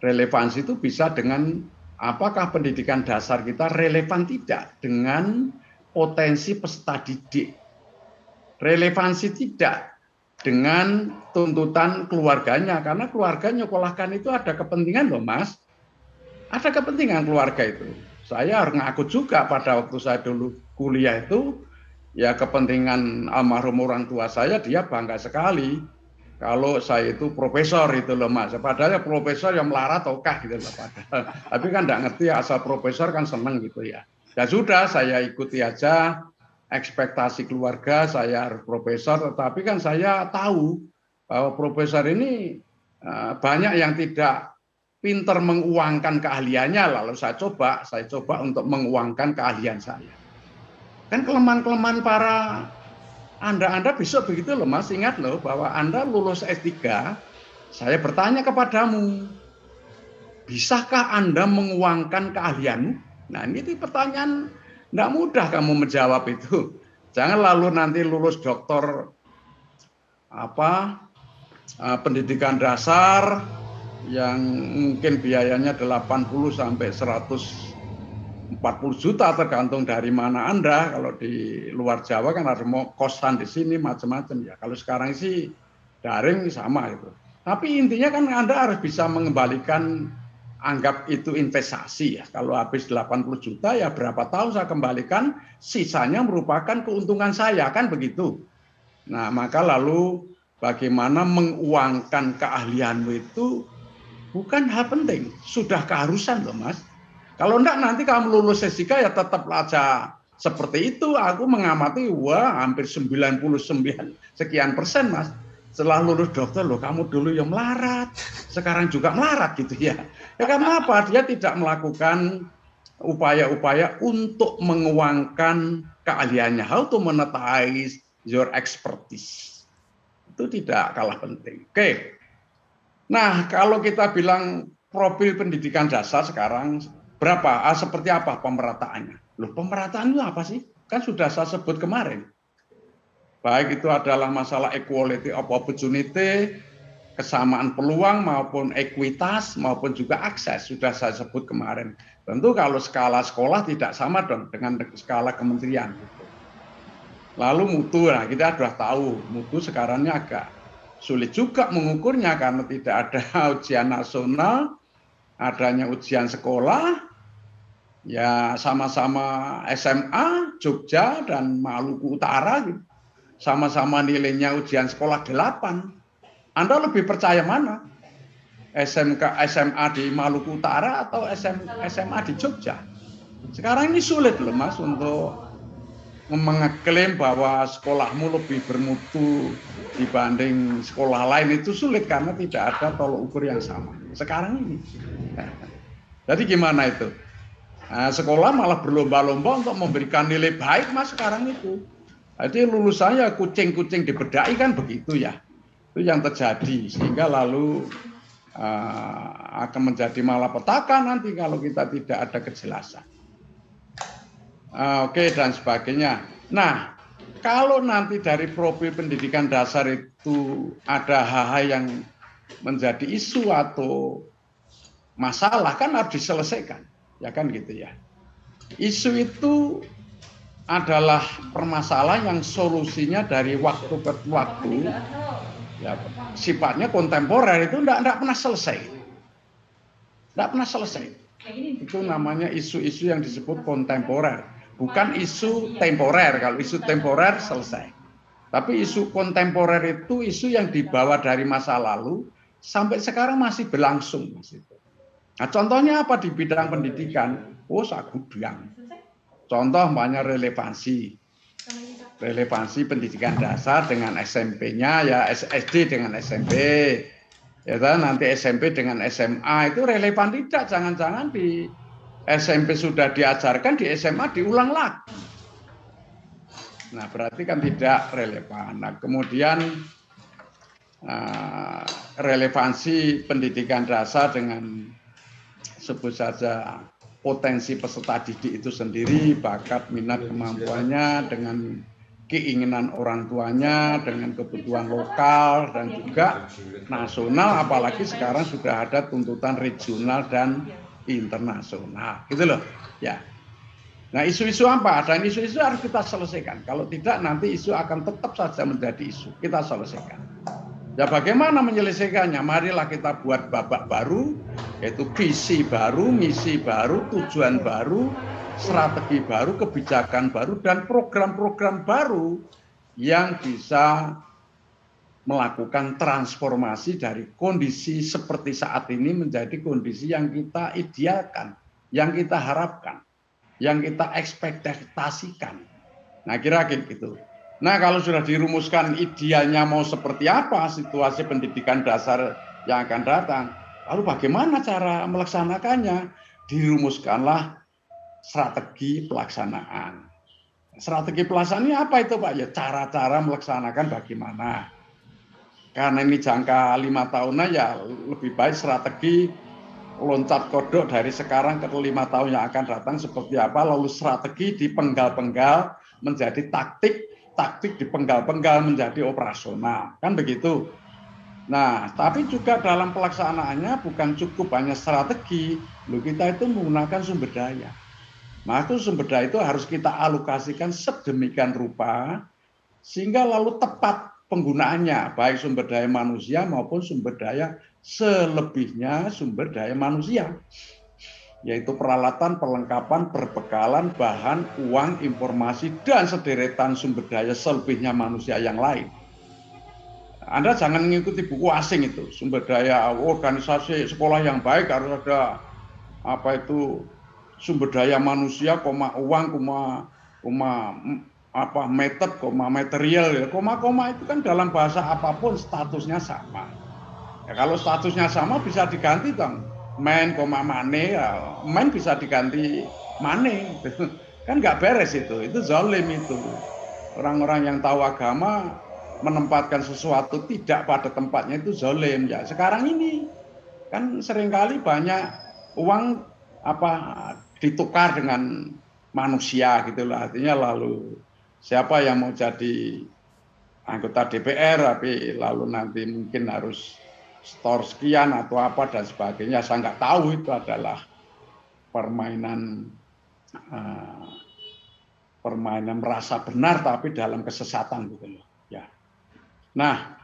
Relevansi itu bisa dengan apakah pendidikan dasar kita relevan tidak dengan potensi peserta didik. Relevansi tidak dengan tuntutan keluarganya, karena keluarga nyekolahkan itu ada kepentingan loh Mas. Ada kepentingan keluarga itu. Saya harus ngaku juga pada waktu saya dulu kuliah itu, ya kepentingan almarhum orang tua saya, dia bangga sekali kalau saya itu profesor itu loh Mas. Padahal profesor yang melarat okah gitu loh padahal. Tapi kan enggak ngerti asal profesor kan seneng gitu ya. Ya sudah saya ikuti aja ekspektasi keluarga, saya harus profesor, tetapi kan saya tahu bahwa profesor ini banyak yang tidak pinter menguangkan keahliannya, lalu saya coba untuk menguangkan keahlian saya. Kan kelemahan-kelemahan para Anda besok begitu loh Mas, ingat loh bahwa Anda lulus S3, saya bertanya kepadamu, bisakah Anda menguangkan keahlianmu? Nah ini pertanyaan tidak mudah kamu menjawab itu. Jangan lalu nanti lulus doktor pendidikan dasar yang mungkin biayanya 80 sampai 140 juta tergantung dari mana Anda. Kalau di luar Jawa kan harus mau kosan di sini macam-macam ya. Kalau sekarang sih daring sama itu. Tapi intinya kan Anda harus bisa mengembalikan, anggap itu investasi ya. Kalau habis 80 juta ya berapa tahun saya kembalikan, sisanya merupakan keuntungan saya, kan begitu. Nah, maka lalu bagaimana menguangkan keahlianmu itu bukan hal penting, sudah keharusan loh Mas. Kalau enggak nanti kamu lulus S3 ya tetap aja seperti itu. Aku mengamati hampir 99 sekian persen Mas. Setelah lulus dokter loh, kamu dulu yang melarat, sekarang juga melarat gitu ya. Ya karena apa? Dia tidak melakukan upaya-upaya untuk menguangkan keahliannya. How to monetize your expertise. Itu tidak kalah penting. Oke. Nah, kalau kita bilang profil pendidikan dasar sekarang berapa? Seperti apa pemerataannya? Loh, pemerataan itu apa sih? Kan sudah saya sebut kemarin. Baik itu adalah masalah equality of opportunity, kesamaan peluang maupun ekuitas maupun juga akses, sudah saya sebut kemarin. Tentu kalau skala sekolah tidak sama dong dengan skala kementerian. Lalu mutu, nah kita sudah tahu mutu sekarangnya agak sulit juga mengukurnya karena tidak ada ujian nasional, adanya ujian sekolah, ya sama-sama SMA, Jogja dan Maluku Utara gitu. Sama-sama nilainya ujian sekolah 8. Anda lebih percaya mana? SMA di Maluku Utara atau SMA di Jogja? Sekarang ini sulit loh Mas untuk mengeklaim bahwa sekolahmu lebih bermutu dibanding sekolah lain, itu sulit karena tidak ada tolok ukur yang sama. Sekarang ini. Jadi gimana itu? Nah, sekolah malah berlomba-lomba untuk memberikan nilai baik Mas sekarang itu. Jadi lulusannya kucing-kucing dibedai kan begitu ya. Itu yang terjadi sehingga lalu akan menjadi malapetaka nanti kalau kita tidak ada kejelasan. Oke dan sebagainya. Nah, kalau nanti dari profil pendidikan dasar itu ada hal-hal yang menjadi isu atau masalah kan harus diselesaikan, ya kan gitu ya. Isu itu adalah permasalahan yang solusinya dari waktu ke waktu, ya, sifatnya kontemporer, itu tidak pernah selesai. Tidak pernah selesai. Itu namanya isu-isu yang disebut kontemporer. Bukan isu temporer, kalau isu temporer selesai. Tapi isu kontemporer itu isu yang dibawa dari masa lalu sampai sekarang masih berlangsung. Nah, contohnya apa di bidang pendidikan? Oh, sagudang. Contoh banyak relevansi pendidikan dasar dengan SMP-nya, ya SD dengan SMP, ya nanti SMP dengan SMA itu relevan tidak? Jangan-jangan di SMP sudah diajarkan, di SMA diulang lagi. Nah berarti kan tidak relevan. Nah kemudian relevansi pendidikan dasar dengan sebut saja potensi peserta didik itu sendiri, bakat, minat, kemampuannya, dengan keinginan orang tuanya, dengan kebutuhan lokal dan juga nasional, apalagi sekarang sudah ada tuntutan regional dan internasional, gitu loh. Ya. Nah isu-isu apa? Dan isu-isu harus kita selesaikan. Kalau tidak nanti isu akan tetap saja menjadi isu. Kita selesaikan. Ya bagaimana menyelesaikannya? Marilah kita buat babak baru, yaitu visi baru, misi baru, tujuan baru, strategi baru, kebijakan baru, dan program-program baru yang bisa melakukan transformasi dari kondisi seperti saat ini menjadi kondisi yang kita idealkan, yang kita harapkan, yang kita ekspektasikan. Nah kira-kira gitu. Nah kalau sudah dirumuskan idealnya mau seperti apa situasi pendidikan dasar yang akan datang, Lalu bagaimana cara melaksanakannya? Dirumuskanlah strategi pelaksanaan. Strategi pelaksanaannya apa itu Pak? Ya cara-cara melaksanakan bagaimana. Karena ini jangka 5 tahunan ya lebih baik strategi loncat kodok dari sekarang ke 5 tahun yang akan datang seperti apa, lalu strategi dipenggal-penggal menjadi taktik, taktik dipenggal-penggal menjadi operasional, kan begitu. Nah, tapi juga dalam pelaksanaannya bukan cukup hanya strategi, kita itu menggunakan sumber daya. Nah, itu sumber daya itu harus kita alokasikan sedemikian rupa sehingga lalu tepat penggunaannya, baik sumber daya manusia maupun sumber daya selebihnya sumber daya manusia, yaitu peralatan, perlengkapan, perbekalan, bahan, uang, informasi, dan sederetan sumber daya selebihnya manusia yang lain. Anda jangan mengikuti buku asing itu, sumber daya organisasi sekolah yang baik harus ada sumber daya manusia, uang, method, material, ya. Koma itu kan dalam bahasa apapun statusnya sama. Ya, kalau statusnya sama bisa diganti dong. Men, mane, ya. Men bisa diganti mane. Kan nggak beres itu zalim itu. Orang-orang yang tahu agama menempatkan sesuatu tidak pada tempatnya itu zalim. Ya, sekarang ini kan seringkali banyak uang ditukar dengan manusia gitulah, artinya lalu siapa yang mau jadi anggota DPR tapi lalu nanti mungkin harus store sekian atau apa dan sebagainya, saya nggak tahu, itu adalah permainan merasa benar tapi dalam kesesatan gitu loh ya. Nah,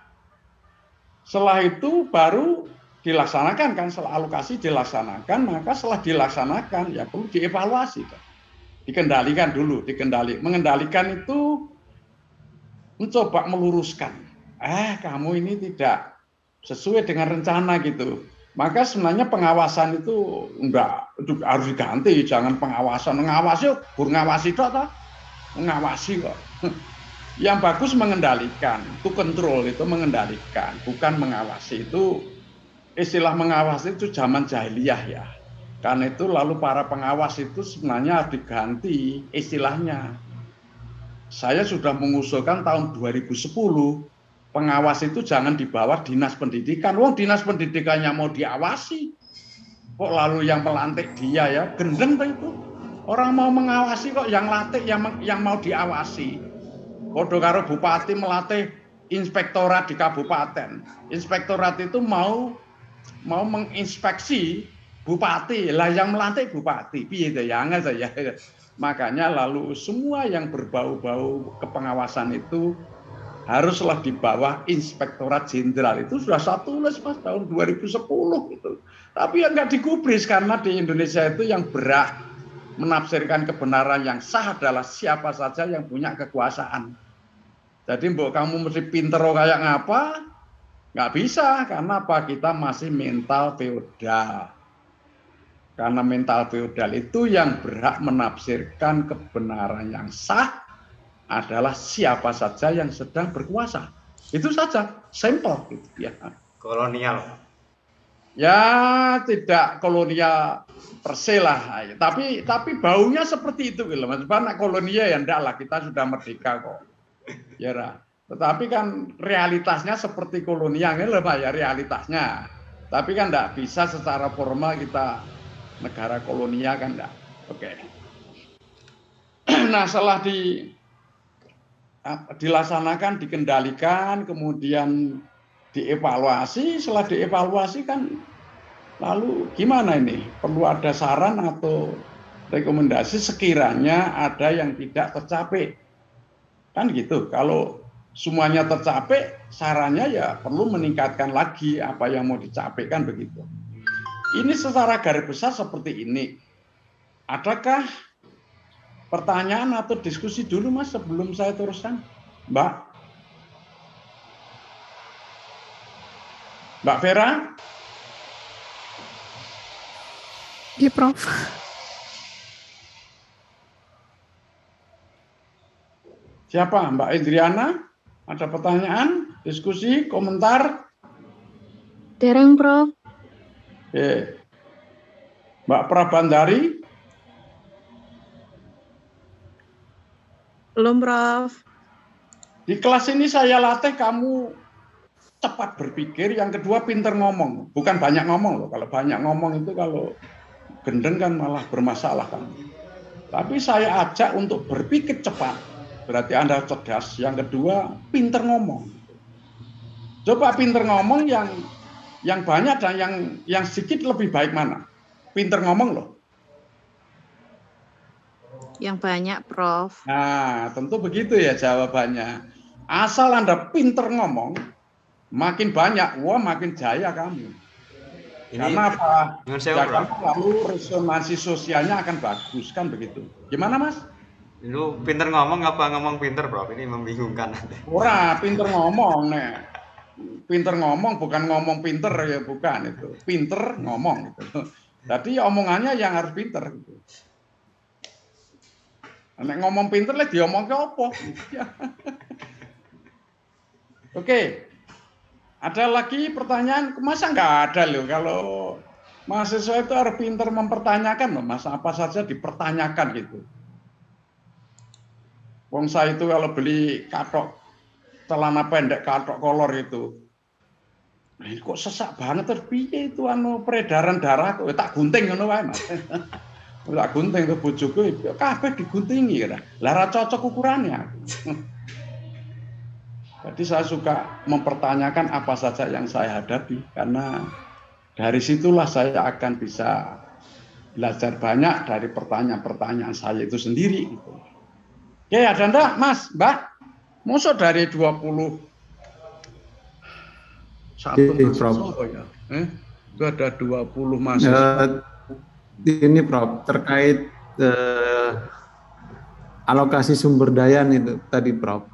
setelah itu baru dilaksanakan kan, setelah alokasi dilaksanakan, maka setelah dilaksanakan ya perlu dievaluasi kan. Dikendalikan dulu, mengendalikan itu mencoba meluruskan. Kamu ini tidak sesuai dengan rencana gitu. Maka sebenarnya pengawasan itu harus diganti, jangan pengawasan. Mengawasi, ngawasi toh, mengawasi kok. Yang bagus mengendalikan, itu kontrol, itu mengendalikan, bukan mengawasi. Itu istilah mengawasi itu zaman jahiliyah ya. Karena itu lalu para pengawas itu sebenarnya harus diganti istilahnya. Saya sudah mengusulkan tahun 2010, pengawas itu jangan di bawah dinas pendidikan. Wong dinas pendidikannya mau diawasi, kok lalu yang melantik dia ya, gendeng itu. Orang mau mengawasi kok yang latih yang mau diawasi. Kodo karo bupati melatih inspektorat di kabupaten. Inspektorat itu mau menginspeksi bupati, lah yang melantik bupati, piye ya. Makanya lalu semua yang berbau-bau kepengawasan itu haruslah di bawah Inspektorat Jenderal. Itu sudah saya tulis pas tahun 2010 itu. Tapi yang nggak digubris karena di Indonesia itu yang berhak menafsirkan kebenaran yang sah adalah siapa saja yang punya kekuasaan. Jadi mbok kamu mesti pinter kayak ngapa? Nggak bisa, karena apa? Kita masih mental feodal. Karena mental feodal itu yang berhak menafsirkan kebenaran yang sah adalah siapa saja yang sedang berkuasa. Itu saja, simple gitu ya. Kolonial. Ya, tidak kolonial perse lah. Tapi baunya seperti itu gitu. Mas Bana kolonial ya enggak lah, kita sudah merdeka kok. Ya lah. Tetapi kan realitasnya seperti kolonial loh Pak ya, realitasnya. Tapi kan enggak bisa secara formal kita negara kolonial kan enggak. Oke. Nah, setelah dilaksanakan, dikendalikan, kemudian dievaluasi, setelah dievaluasi kan lalu gimana ini? Perlu ada saran atau rekomendasi sekiranya ada yang tidak tercapai. Kan gitu. Kalau semuanya tercapai, sarannya ya perlu meningkatkan lagi apa yang mau dicapai kan begitu. Ini secara garis besar seperti ini. Adakah pertanyaan atau diskusi dulu Mas sebelum saya teruskan? Mbak Vera? Iya, Prof. Siapa? Mbak Indriana? Ada pertanyaan, diskusi, komentar? Dereng, Prof. Oke. Mbak Prabandari? Belum, Prof. Di kelas ini saya latih kamu cepat berpikir, yang kedua pinter ngomong. Bukan banyak ngomong loh. Kalau banyak ngomong itu kalau gendeng kan malah bermasalah kan. Tapi saya ajak untuk berpikir cepat. Berarti Anda cerdas. Yang kedua, pinter ngomong. Coba pinter ngomong yang banyak dan yang sedikit lebih baik mana? Pinter ngomong loh. Yang banyak, Prof. Nah, tentu begitu ya jawabannya. Asal Anda pinter ngomong, makin banyak, wah makin jaya kamu. Karena apa? Ya, karena lalu resonansi sosialnya akan bagus, kan begitu. Gimana, Mas? Lu pinter ngomong apa ngomong pinter, Bro? Ini membingungkan. Ora, pinter ngomong, nih. Pinter ngomong bukan ngomong pinter ya, bukan itu. Pinter ngomong gitu. Jadi omongannya yang harus pinter gitu. Nek ngomong pinter lah diomong ke apa? Oke. Ada lagi pertanyaan? Masa nggak ada loh kalau mahasiswa itu harus pinter mempertanyakan loh, Mas. Apa saja dipertanyakan gitu. Wong saya itu kalau beli katok celana pendek katok kolor itu, kok sesak banget terus piye itu peredaran darah kok tak gunting ngono wae, Mas. Tak gunting ke bojoku kabeh diguntingi kan. Lah ra cocok ukurannya. Jadi saya suka mempertanyakan apa saja yang saya hadapi karena dari situlah saya akan bisa belajar banyak dari pertanyaan-pertanyaan saya itu sendiri gitu. Oke, ada enggak, Mas, Mbak? Mosok dari 20 satu mahasiswa ya. Itu ada 20 mahasiswa. Ini Prof, terkait alokasi sumber daya itu tadi Prof.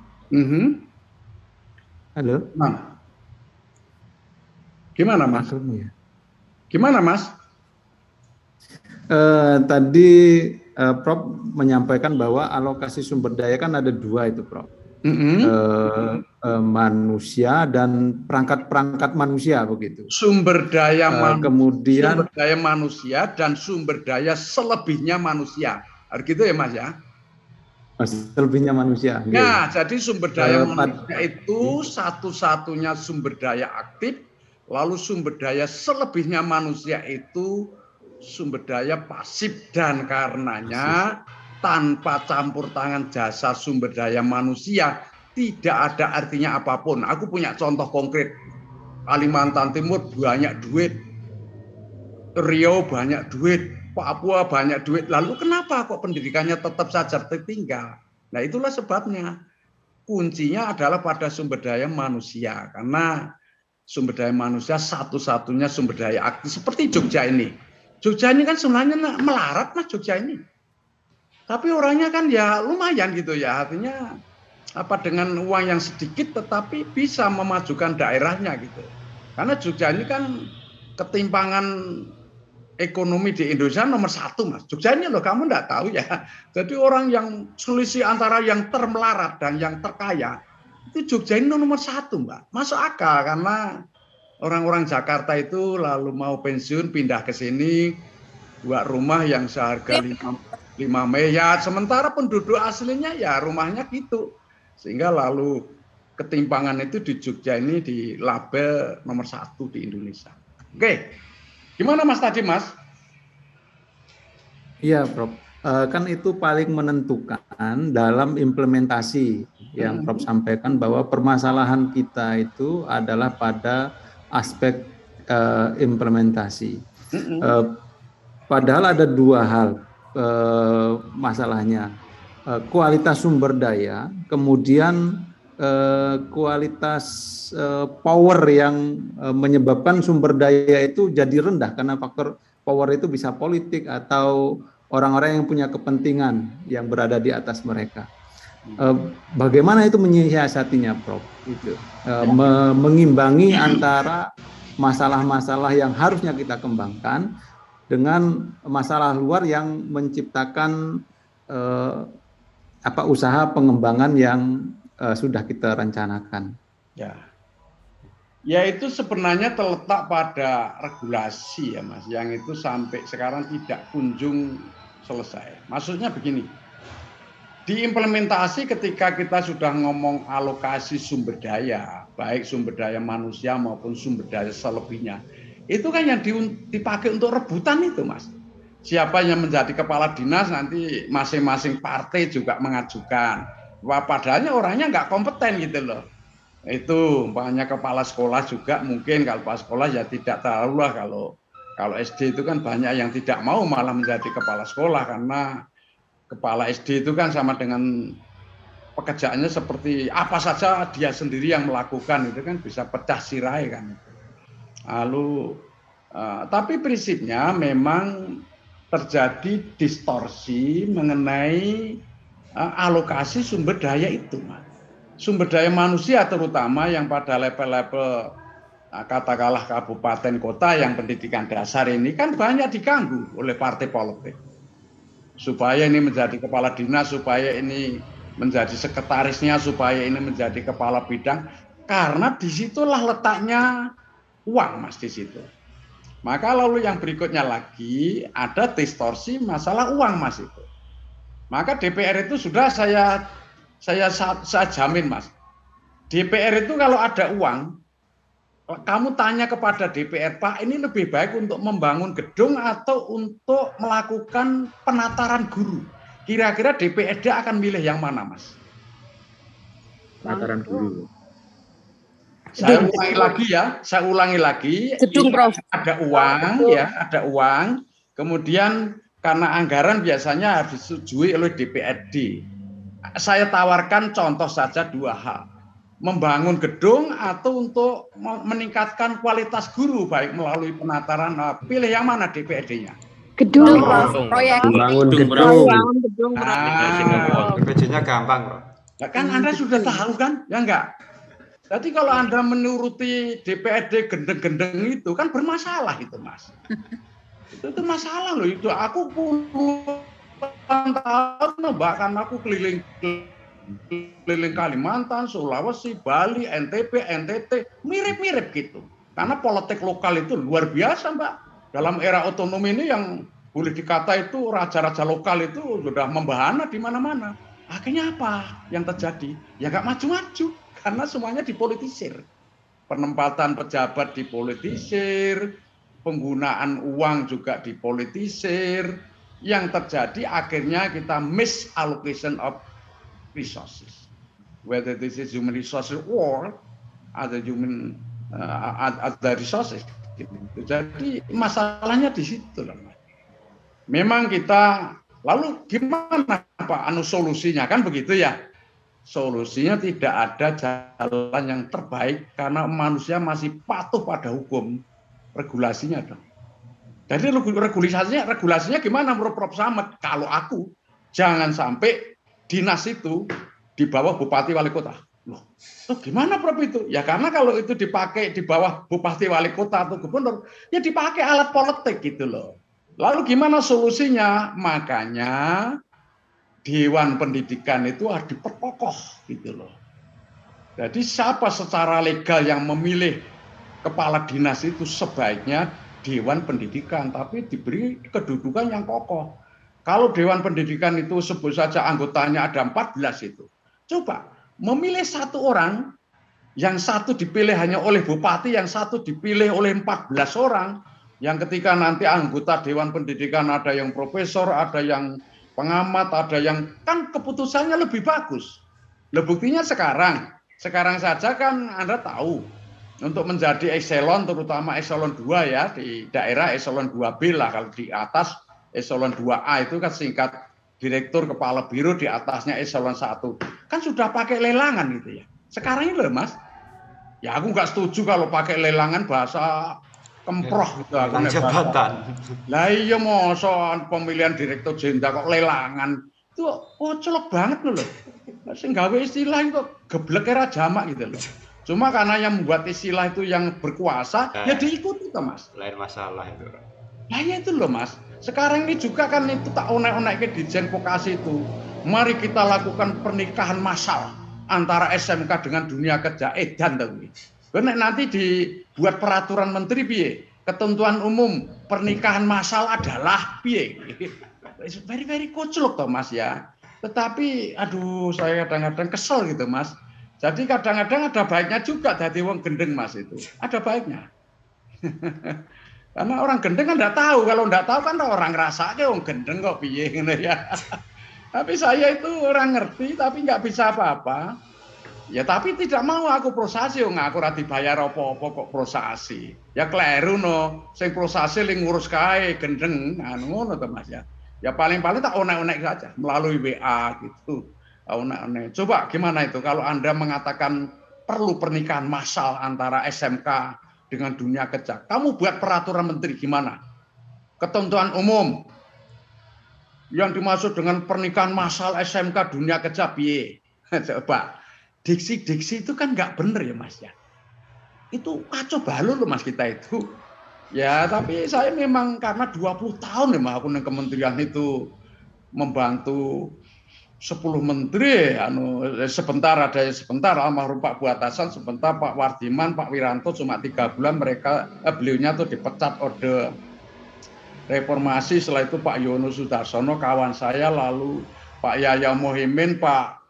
Halo? Nah. Gimana Mas? Gimana Mas? Tadi Prof menyampaikan bahwa alokasi sumber daya kan ada dua itu Prof. Manusia dan perangkat-perangkat manusia begitu. Sumber daya manusia, kemudian sumber daya manusia dan sumber daya selebihnya manusia. Gitu ya Mas ya? Selebihnya manusia. Nah, jadi sumber daya manusia itu satu-satunya sumber daya aktif, lalu sumber daya selebihnya manusia itu sumber daya pasif dan karenanya tanpa campur tangan jasa sumber daya manusia tidak ada artinya apapun. Aku punya contoh konkret. Kalimantan Timur banyak duit, Riau banyak duit, Papua banyak duit. Lalu kenapa kok pendidikannya tetap saja tertinggal? Nah itulah sebabnya. Kuncinya adalah pada sumber daya manusia. Karena sumber daya manusia satu-satunya sumber daya aktif. Seperti Jogja ini. Jogja ini kan sebenarnya melarat Mas Jogja ini. Tapi orangnya kan ya lumayan gitu ya. Artinya apa dengan uang yang sedikit tetapi bisa memajukan daerahnya gitu. Karena Jogja ini kan ketimpangan ekonomi di Indonesia nomor 1 Mas. Jogja ini loh kamu enggak tahu ya. Jadi orang yang selisih antara yang termelarat dan yang terkaya itu Jogja ini nomor 1 Mbak. Masuk akal karena orang-orang Jakarta itu lalu mau pensiun pindah ke sini buat rumah yang seharga 5 miliar. Sementara penduduk aslinya ya rumahnya gitu. Sehingga lalu ketimpangan itu di Jogja ini di label nomor 1 di Indonesia. Oke. Gimana Mas tadi Mas? Iya Prof, kan itu paling menentukan dalam implementasi yang Prof sampaikan bahwa permasalahan kita itu adalah pada aspek implementasi. Padahal ada dua hal masalahnya, kualitas sumber daya, kemudian kualitas power yang menyebabkan sumber daya itu jadi rendah karena faktor power itu bisa politik atau orang-orang yang punya kepentingan yang berada di atas mereka. Bagaimana itu menyiasatinya, Prof? Itu mengimbangi antara masalah-masalah yang harusnya kita kembangkan dengan masalah luar yang menciptakan usaha pengembangan yang sudah kita rencanakan. Ya. Ya itu sebenarnya terletak pada regulasi ya Mas, yang itu sampai sekarang tidak kunjung selesai. Maksudnya begini, diimplementasi ketika kita sudah ngomong alokasi sumber daya, baik sumber daya manusia maupun sumber daya selebihnya, itu kan yang dipakai untuk rebutan itu Mas. Siapa yang menjadi kepala dinas nanti masing-masing partai juga mengajukan. Wah, padahalnya orangnya nggak kompeten gitu loh. Itu umpamanya kepala sekolah juga mungkin kalau kepala sekolah ya tidak terlalu lah kalau SD itu kan banyak yang tidak mau malah menjadi kepala sekolah karena kepala SD itu kan sama dengan pekerjaannya seperti apa saja dia sendiri yang melakukan, itu kan bisa pecah sirai kan. Lalu tapi prinsipnya memang terjadi distorsi mengenai alokasi sumber daya itu, Mas. Sumber daya manusia terutama yang pada level-level katakanlah kabupaten kota yang pendidikan dasar ini kan banyak diganggu oleh partai politik. Supaya ini menjadi kepala dinas, supaya ini menjadi sekretarisnya, supaya ini menjadi kepala bidang, karena disitulah letaknya uang Mas di situ. Maka lalu yang berikutnya lagi ada distorsi masalah uang Mas itu. Maka DPR itu sudah saya jamin Mas. DPR itu kalau ada uang, kamu tanya kepada DPR, Pak, ini lebih baik untuk membangun gedung atau untuk melakukan penataran guru. Kira-kira DPRD akan milih yang mana, Mas? Penataran guru. Saya ulangi lagi. Gedung, Prof. Ada uang, ya, ada uang. Kemudian karena anggaran biasanya harus disetujui oleh DPRD. Saya tawarkan contoh saja dua hal. Membangun gedung atau untuk meningkatkan kualitas guru baik melalui penataran. Pilih yang mana DPRD-nya? Gedung, proyek. Membangun gedung. DPJ-nya gampang, Bro. Kan Anda sudah tahu kan? Ya enggak? Jadi kalau Anda menuruti DPRD gendeng-gendeng itu kan bermasalah itu, Mas. Itu masalah loh itu. Aku puluhan tahun bahkan aku keliling Kalimantan, Sulawesi, Bali, NTB, NTT, mirip-mirip gitu. Karena politik lokal itu luar biasa, Mbak. Dalam era otonomi ini yang boleh dikata itu raja-raja lokal itu sudah membahana di mana-mana. Akhirnya apa yang terjadi? Ya nggak maju-maju karena semuanya dipolitisir. Penempatan pejabat dipolitisir, penggunaan uang juga dipolitisir. Yang terjadi akhirnya kita misallocation of resources, whether this is human resources or other resources. Jadi masalahnya di situ lah. Memang kita lalu gimana Pak solusinya kan begitu ya? Solusinya tidak ada jalan yang terbaik karena manusia masih patuh pada hukum regulasinya dong. Jadi regulasinya gimana menurut Prof. Samad? Kalau aku jangan sampai dinas itu di bawah bupati wali kota. Loh, gimana Prof itu? Ya karena kalau itu dipakai di bawah bupati wali kota atau gubernur, ya dipakai alat politik gitu loh. Lalu gimana solusinya? Makanya Dewan Pendidikan itu harus diperkokoh gitu loh. Jadi siapa secara legal yang memilih kepala dinas itu sebaiknya Dewan Pendidikan, tapi diberi kedudukan yang kokoh. Kalau Dewan Pendidikan itu sebut saja anggotanya ada 14 itu. Coba memilih satu orang, yang satu dipilih hanya oleh bupati, yang satu dipilih oleh 14 orang. Yang ketika nanti anggota Dewan Pendidikan ada yang profesor, ada yang pengamat, ada yang kan keputusannya lebih bagus. Buktinya sekarang saja kan Anda tahu untuk menjadi eselon, terutama eselon 2 ya, di daerah eselon 2B lah, kalau di atas eselon 2A itu kan singkat direktur kepala biro, di atasnya eselon 1. Kan sudah pakai lelangan gitu ya. Sekarang ini loh Mas, ya aku nggak setuju kalau pakai lelangan bahasa kemproh gitu. Jabatan. Lah iya mosok pemilihan direktur jenderal kok lelangan. Itu colok banget loh. Sing gawe istilah itu geblek era jamak gitu loh. Cuma karena yang membuat istilah itu yang berkuasa, ya diikuti toh Mas. Lain masalah itu. Nah ya itu loh Mas. Sekarang ini juga kan itu tak onek-onek ke Ditjen Vokasi itu. Mari kita lakukan pernikahan massal antara SMK dengan dunia kerja. Edan tuh. Nek nanti dibuat peraturan menteri piye? Ketentuan umum pernikahan massal adalah piye? Very koclok toh Mas ya. Tetapi aduh saya kadang-kadang kesel gitu Mas. Jadi kadang-kadang ada baiknya juga jadi wong gendeng Mas itu. Ada baiknya. Karena orang gendeng kan enggak tahu. Kalau enggak tahu kan orang ngrasake wong gendeng kok piye ngono ya. Tapi saya itu orang ngerti tapi enggak bisa apa-apa. Ya tapi tidak mau aku prosasi wong aku ora dibayar apa-apa kok prosasi. Ya kleru no. Sing prosasi ling ngurus kae gendeng ngono to Mas ya. Ya paling-paling tak onek-onek saja melalui WA gitu. Onek-onek. Coba gimana itu kalau Anda mengatakan perlu pernikahan massal antara SMK dengan dunia kerja. Kamu buat peraturan menteri gimana? Ketentuan umum yang dimaksud dengan pernikahan massal SMK dunia kerja piye? Coba. Diksi-diksi itu kan nggak bener ya Mas ya. Itu kacau balau loh Mas kita itu. Ya tapi saya memang karena 20 tahun ya Mas aku di kementerian itu membantu 10 menteri, sebentar almarhum Pak Buatasan, sebentar Pak Wardiman, Pak Wiranto cuma 3 bulan beliaunya tuh dipecat orde reformasi. Setelah itu Pak Yono Sudarsono kawan saya, lalu Pak Yahya Muhyiddin, Pak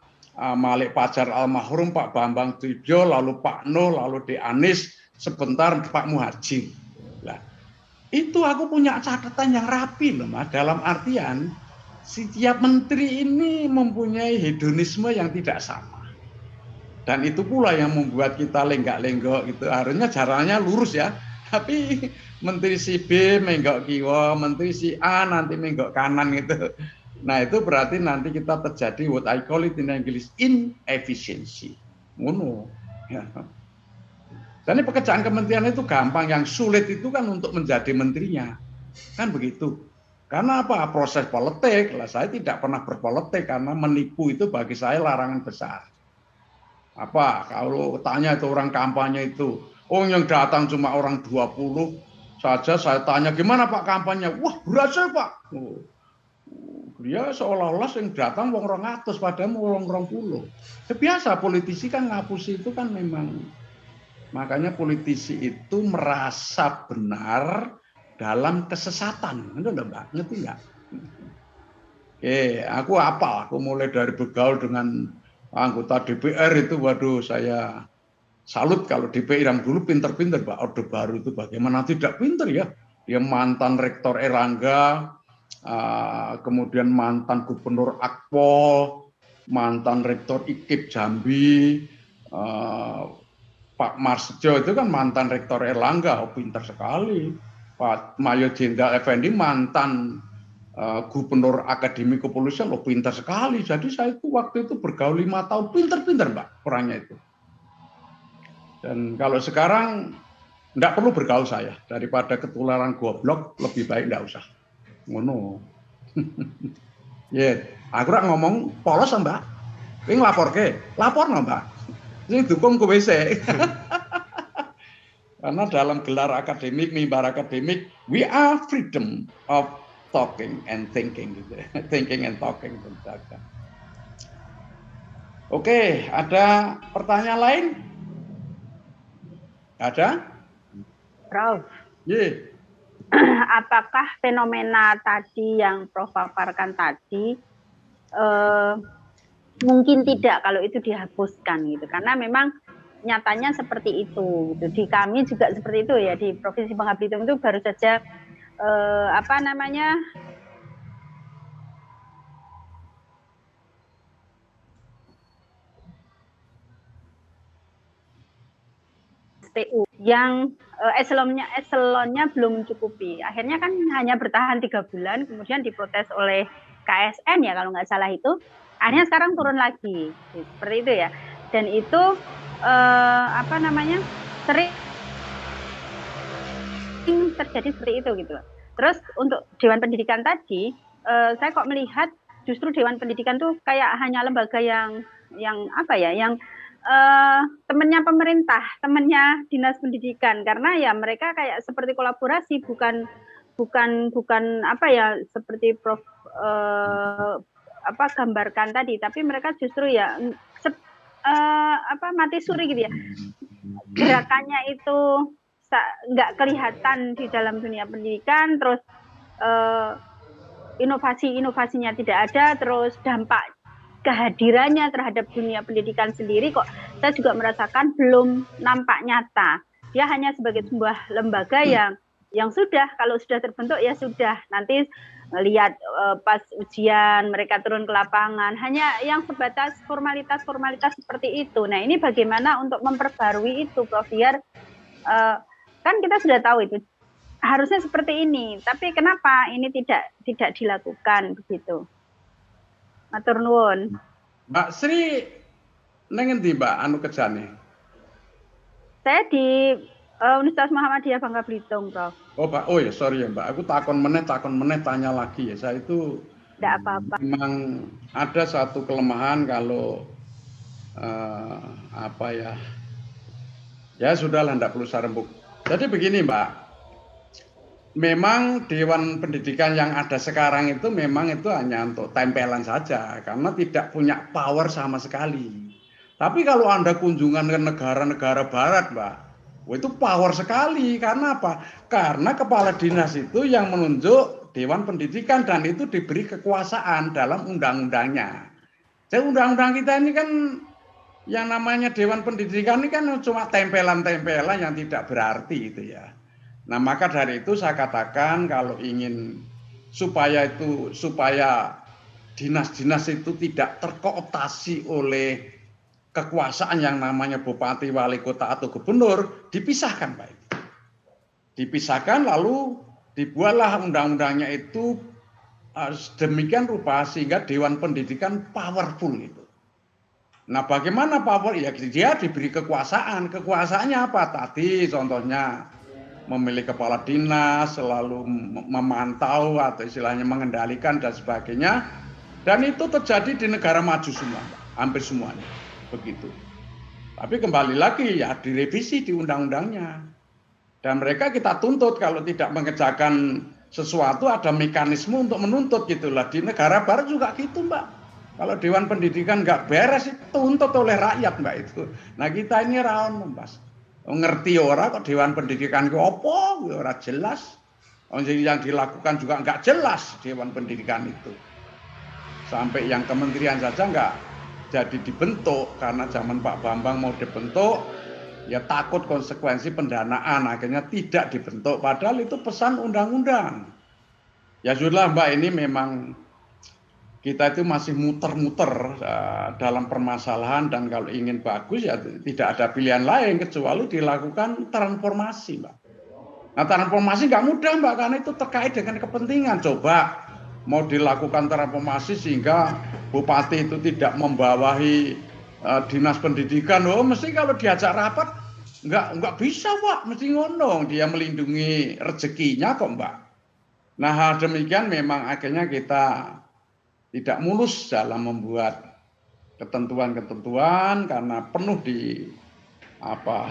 Malik Fajar almarhum, Pak Bambang Tudjo, lalu Pak Nuh, lalu De Anis, sebentar Pak Muhadjir. Nah, itu aku punya catatan yang rapi loh Mas, dalam artian setiap menteri ini mempunyai hedonisme yang tidak sama. Dan itu pula yang membuat kita lenggak-lenggok gitu. Harusnya jalannya lurus ya. Tapi menteri si B menggok kiwa, menteri si A nanti menggok kanan gitu. Nah itu berarti nanti kita terjadi what I call it in English inefficiency. Ngono. Ya. Dan pekerjaan kementerian itu gampang, yang sulit itu kan untuk menjadi menterinya. Kan begitu. Karena apa? Proses politik. Lah saya tidak pernah berpolitik karena menipu itu bagi saya larangan besar. Apa? Kalau tanya itu orang kampanye itu, oh yang datang cuma orang 20 saja, saya tanya gimana Pak kampanye? Wah, berhasil Pak. Dia seolah-olah yang datang wong 200 padahal wong 20. Ya, biasa politisi kan ngapusi itu kan memang. Makanya politisi itu merasa benar dalam kesesatan. Itu enggak Mbak, ngerti enggak? Oke, aku apa? Aku mulai dari bergaul dengan anggota DPR itu, waduh saya salut kalau DPR yang dulu pinter-pinter Pak. Orde Baru itu bagaimana tidak pinter ya? Dia mantan Rektor Erlangga, kemudian mantan Gubernur Akpol, mantan Rektor IKIP Jambi, Pak Marsjo itu kan mantan Rektor Erlangga, pinter sekali. Pak Mayo Jenderal Effendi mantan Gubernur Akademi Kepolisian, pinter sekali. Jadi saya itu waktu itu bergaul 5 tahun, pinter-pinter Mbak orangnya itu. Dan kalau sekarang enggak perlu bergaul saya, daripada ketularan goblok lebih baik enggak usah. Ngono. Ya, aku rak ngomong polos Mbak. Kowe nglaporke, laporno Mbak. Sing dukung kowe sik. Karena dalam gelar akademik, mimbar akademik, we are freedom of talking and thinking gitu. Thinking and talking. Oke, ada pertanyaan lain? Ada? Prof. Yeah. Apakah fenomena tadi yang Prof paparkan tadi mungkin tidak kalau itu dihapuskan gitu, karena memang nyatanya seperti itu gitu. Di kami juga seperti itu ya, di Provinsi Bangka Belitung itu baru saja SPU yang eselonnya belum mencukupi. Akhirnya kan hanya bertahan 3 bulan, kemudian diprotes oleh KSN ya kalau nggak salah itu. Akhirnya sekarang turun lagi, seperti itu ya. Dan itu sering terjadi seperti itu gitu. Terus untuk Dewan Pendidikan tadi, saya kok melihat justru Dewan Pendidikan tuh kayak hanya lembaga yang temannya pemerintah, temannya dinas pendidikan, karena ya mereka kayak seperti kolaborasi, bukan seperti Prof gambarkan tadi, tapi mereka justru ya mati suri gitu ya. gerakannya itu nggak kelihatan di dalam dunia pendidikan, terus inovasinya tidak ada, terus dampak kehadirannya terhadap dunia pendidikan sendiri kok saya juga merasakan belum nampak nyata. Dia hanya sebagai sebuah lembaga yang sudah, kalau sudah terbentuk ya sudah, nanti lihat pas ujian mereka turun ke lapangan, hanya yang sebatas formalitas seperti itu. Nah, ini bagaimana untuk memperbarui itu, Prof. Biar kan kita sudah tahu itu harusnya seperti ini, tapi kenapa ini tidak dilakukan begitu? Matur nuwun. Mbak Sri neng endi Mbak anu kerjane? Saya di Universitas Muhammadiyah Bangka Belitung, Prof. Oh ya, sorry ya Mbak, aku takon meneh tanya lagi ya. Saya itu tidak apa-apa. Memang ada satu kelemahan kalau ya sudahlah, tidak perlu saya rembuk. Jadi begini Mbak, memang Dewan Pendidikan yang ada sekarang itu memang itu hanya untuk tempelan saja, karena tidak punya power sama sekali. Tapi kalau Anda kunjungan ke negara-negara barat, Mbak, itu power sekali. Karena apa? Karena kepala dinas itu yang menunjuk Dewan Pendidikan dan itu diberi kekuasaan dalam undang-undangnya. Jadi undang-undang kita ini kan yang namanya Dewan Pendidikan ini kan cuma tempelan-tempelan yang tidak berarti itu ya. Nah, maka dari itu saya katakan kalau ingin supaya dinas-dinas itu tidak terkooptasi oleh kekuasaan yang namanya bupati, wali kota atau gubernur, dipisahkan Pak. Dipisahkan lalu dibuatlah undang-undangnya itu demikian rupa sehingga Dewan Pendidikan powerful itu. Nah, bagaimana power? Ya dia diberi kekuasaan. Kekuasaannya apa? Tadi contohnya memilih kepala dinas, selalu memantau atau istilahnya mengendalikan dan sebagainya. Dan itu terjadi di negara maju semua, hampir semuanya begitu. Tapi kembali lagi ya direvisi di undang-undangnya. Dan mereka kita tuntut kalau tidak mengerjakan sesuatu ada mekanisme untuk menuntut gitulah. Di negara barat juga gitu Mbak. Kalau Dewan Pendidikan nggak beres itu tuntut oleh rakyat Mbak itu. Nah kita ini rawan Mas. Ngerti ora kok Dewan Pendidikan ke opo, ora jelas. Yang dilakukan juga nggak jelas Dewan Pendidikan itu. Sampai yang kementerian saja nggak jadi dibentuk karena zaman Pak Bambang mau dibentuk, ya takut konsekuensi pendanaan, akhirnya tidak dibentuk. Padahal itu pesan undang-undang. Ya sudah Mbak, ini memang kita itu masih muter-muter dalam permasalahan dan kalau ingin bagus ya tidak ada pilihan lain kecuali dilakukan transformasi Mbak. Nah transformasi nggak mudah Mbak karena itu terkait dengan kepentingan. Coba mau dilakukan transformasi sehingga bupati itu tidak membawahi dinas pendidikan. Oh mesti kalau diajak rapat nggak bisa Pak, mesti ngono dia melindungi rezekinya kok Mbak. Nah demikian memang akhirnya kita tidak mulus dalam membuat ketentuan-ketentuan karena penuh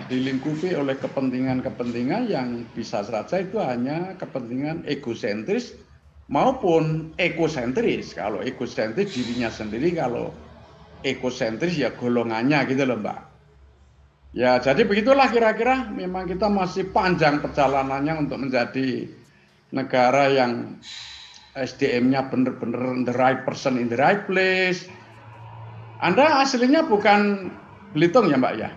dilingkupi oleh kepentingan-kepentingan yang bisa saja itu hanya kepentingan egosentris maupun ekosentris. Kalau ekosentris dirinya sendiri, kalau ekosentris ya golongannya gitu loh Mbak. Ya jadi begitulah kira-kira, memang kita masih panjang perjalanannya untuk menjadi negara yang SDM-nya benar-benar the right person in the right place. Anda aslinya bukan Belitung ya Mbak ya?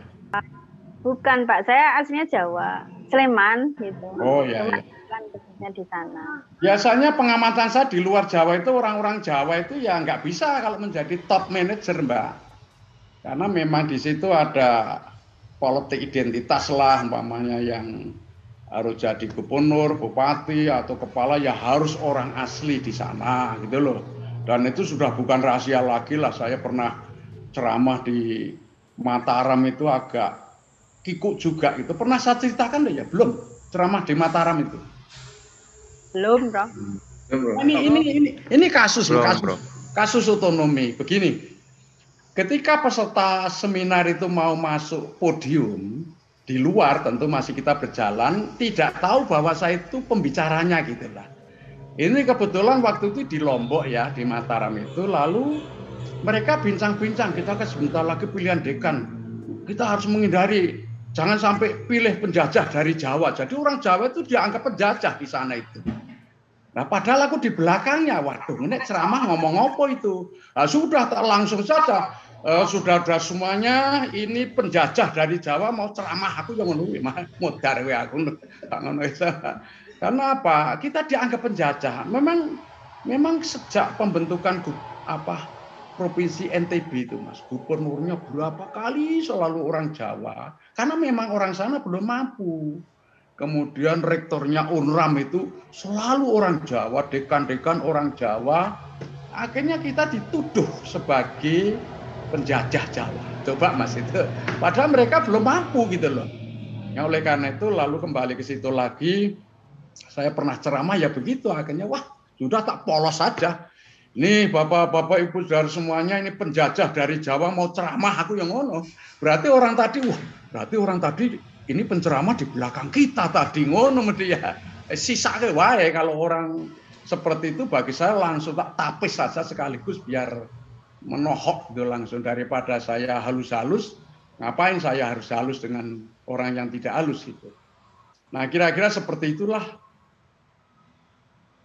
Bukan Pak, saya aslinya Jawa, Sleman gitu. Oh iya. Kan kerjanya di sana. Biasanya pengamatan saya di luar Jawa itu orang-orang Jawa itu ya nggak bisa kalau menjadi top manager Mbak. Karena memang di situ ada politik identitas lah umpamanya yang harus jadi gubernur, bupati atau kepala ya harus orang asli di sana gitu loh. Dan itu sudah bukan rahasia lagi lah. Saya pernah ceramah di Mataram itu agak kikuk juga itu. Pernah saya ceritakan ya? Belum ceramah di Mataram itu. Belum, Bro. Ini kasus otonomi. Begini. Ketika peserta seminar itu mau masuk podium di luar, tentu masih kita berjalan, tidak tahu bahwa saya itu pembicaranya gitu lah. Ini kebetulan waktu itu di Lombok ya, di Mataram itu, lalu mereka bincang-bincang, kita kan sebentar lagi pilihan dekan, kita harus menghindari jangan sampai pilih penjajah dari Jawa. Jadi orang Jawa itu dianggap penjajah di sana itu. Nah, padahal aku di belakangnya, waduh, ini ceramah ngomong apa itu? Nah, sudah langsung saja, sudah semuanya, ini penjajah dari Jawa mau ceramah, aku yang menunggu, modar aku. Karena apa? Kita dianggap penjajah. Memang sejak pembentukan Provinsi NTB itu, Mas, gubernurnya berapa kali selalu orang Jawa, karena memang orang sana belum mampu. Kemudian rektornya UNRAM itu selalu orang Jawa, dekan-dekan orang Jawa. Akhirnya kita dituduh sebagai penjajah Jawa. Coba Mas itu. Padahal mereka belum mampu gitu loh. Ya, oleh karena itu lalu kembali ke situ lagi. Saya pernah ceramah ya begitu. Akhirnya wah sudah tak polos saja. Nih bapak-bapak ibu saudara semuanya ini penjajah dari Jawa mau ceramah aku yang ngono. Berarti orang tadi ini penceramah di belakang kita tadi ngono mesti ya. Sisa ke wae kalau orang seperti itu bagi saya langsung tak tapis saja sekaligus biar menohok gitu langsung daripada saya halus-halus. Ngapain saya harus halus dengan orang yang tidak halus itu. Nah, kira-kira seperti itulah.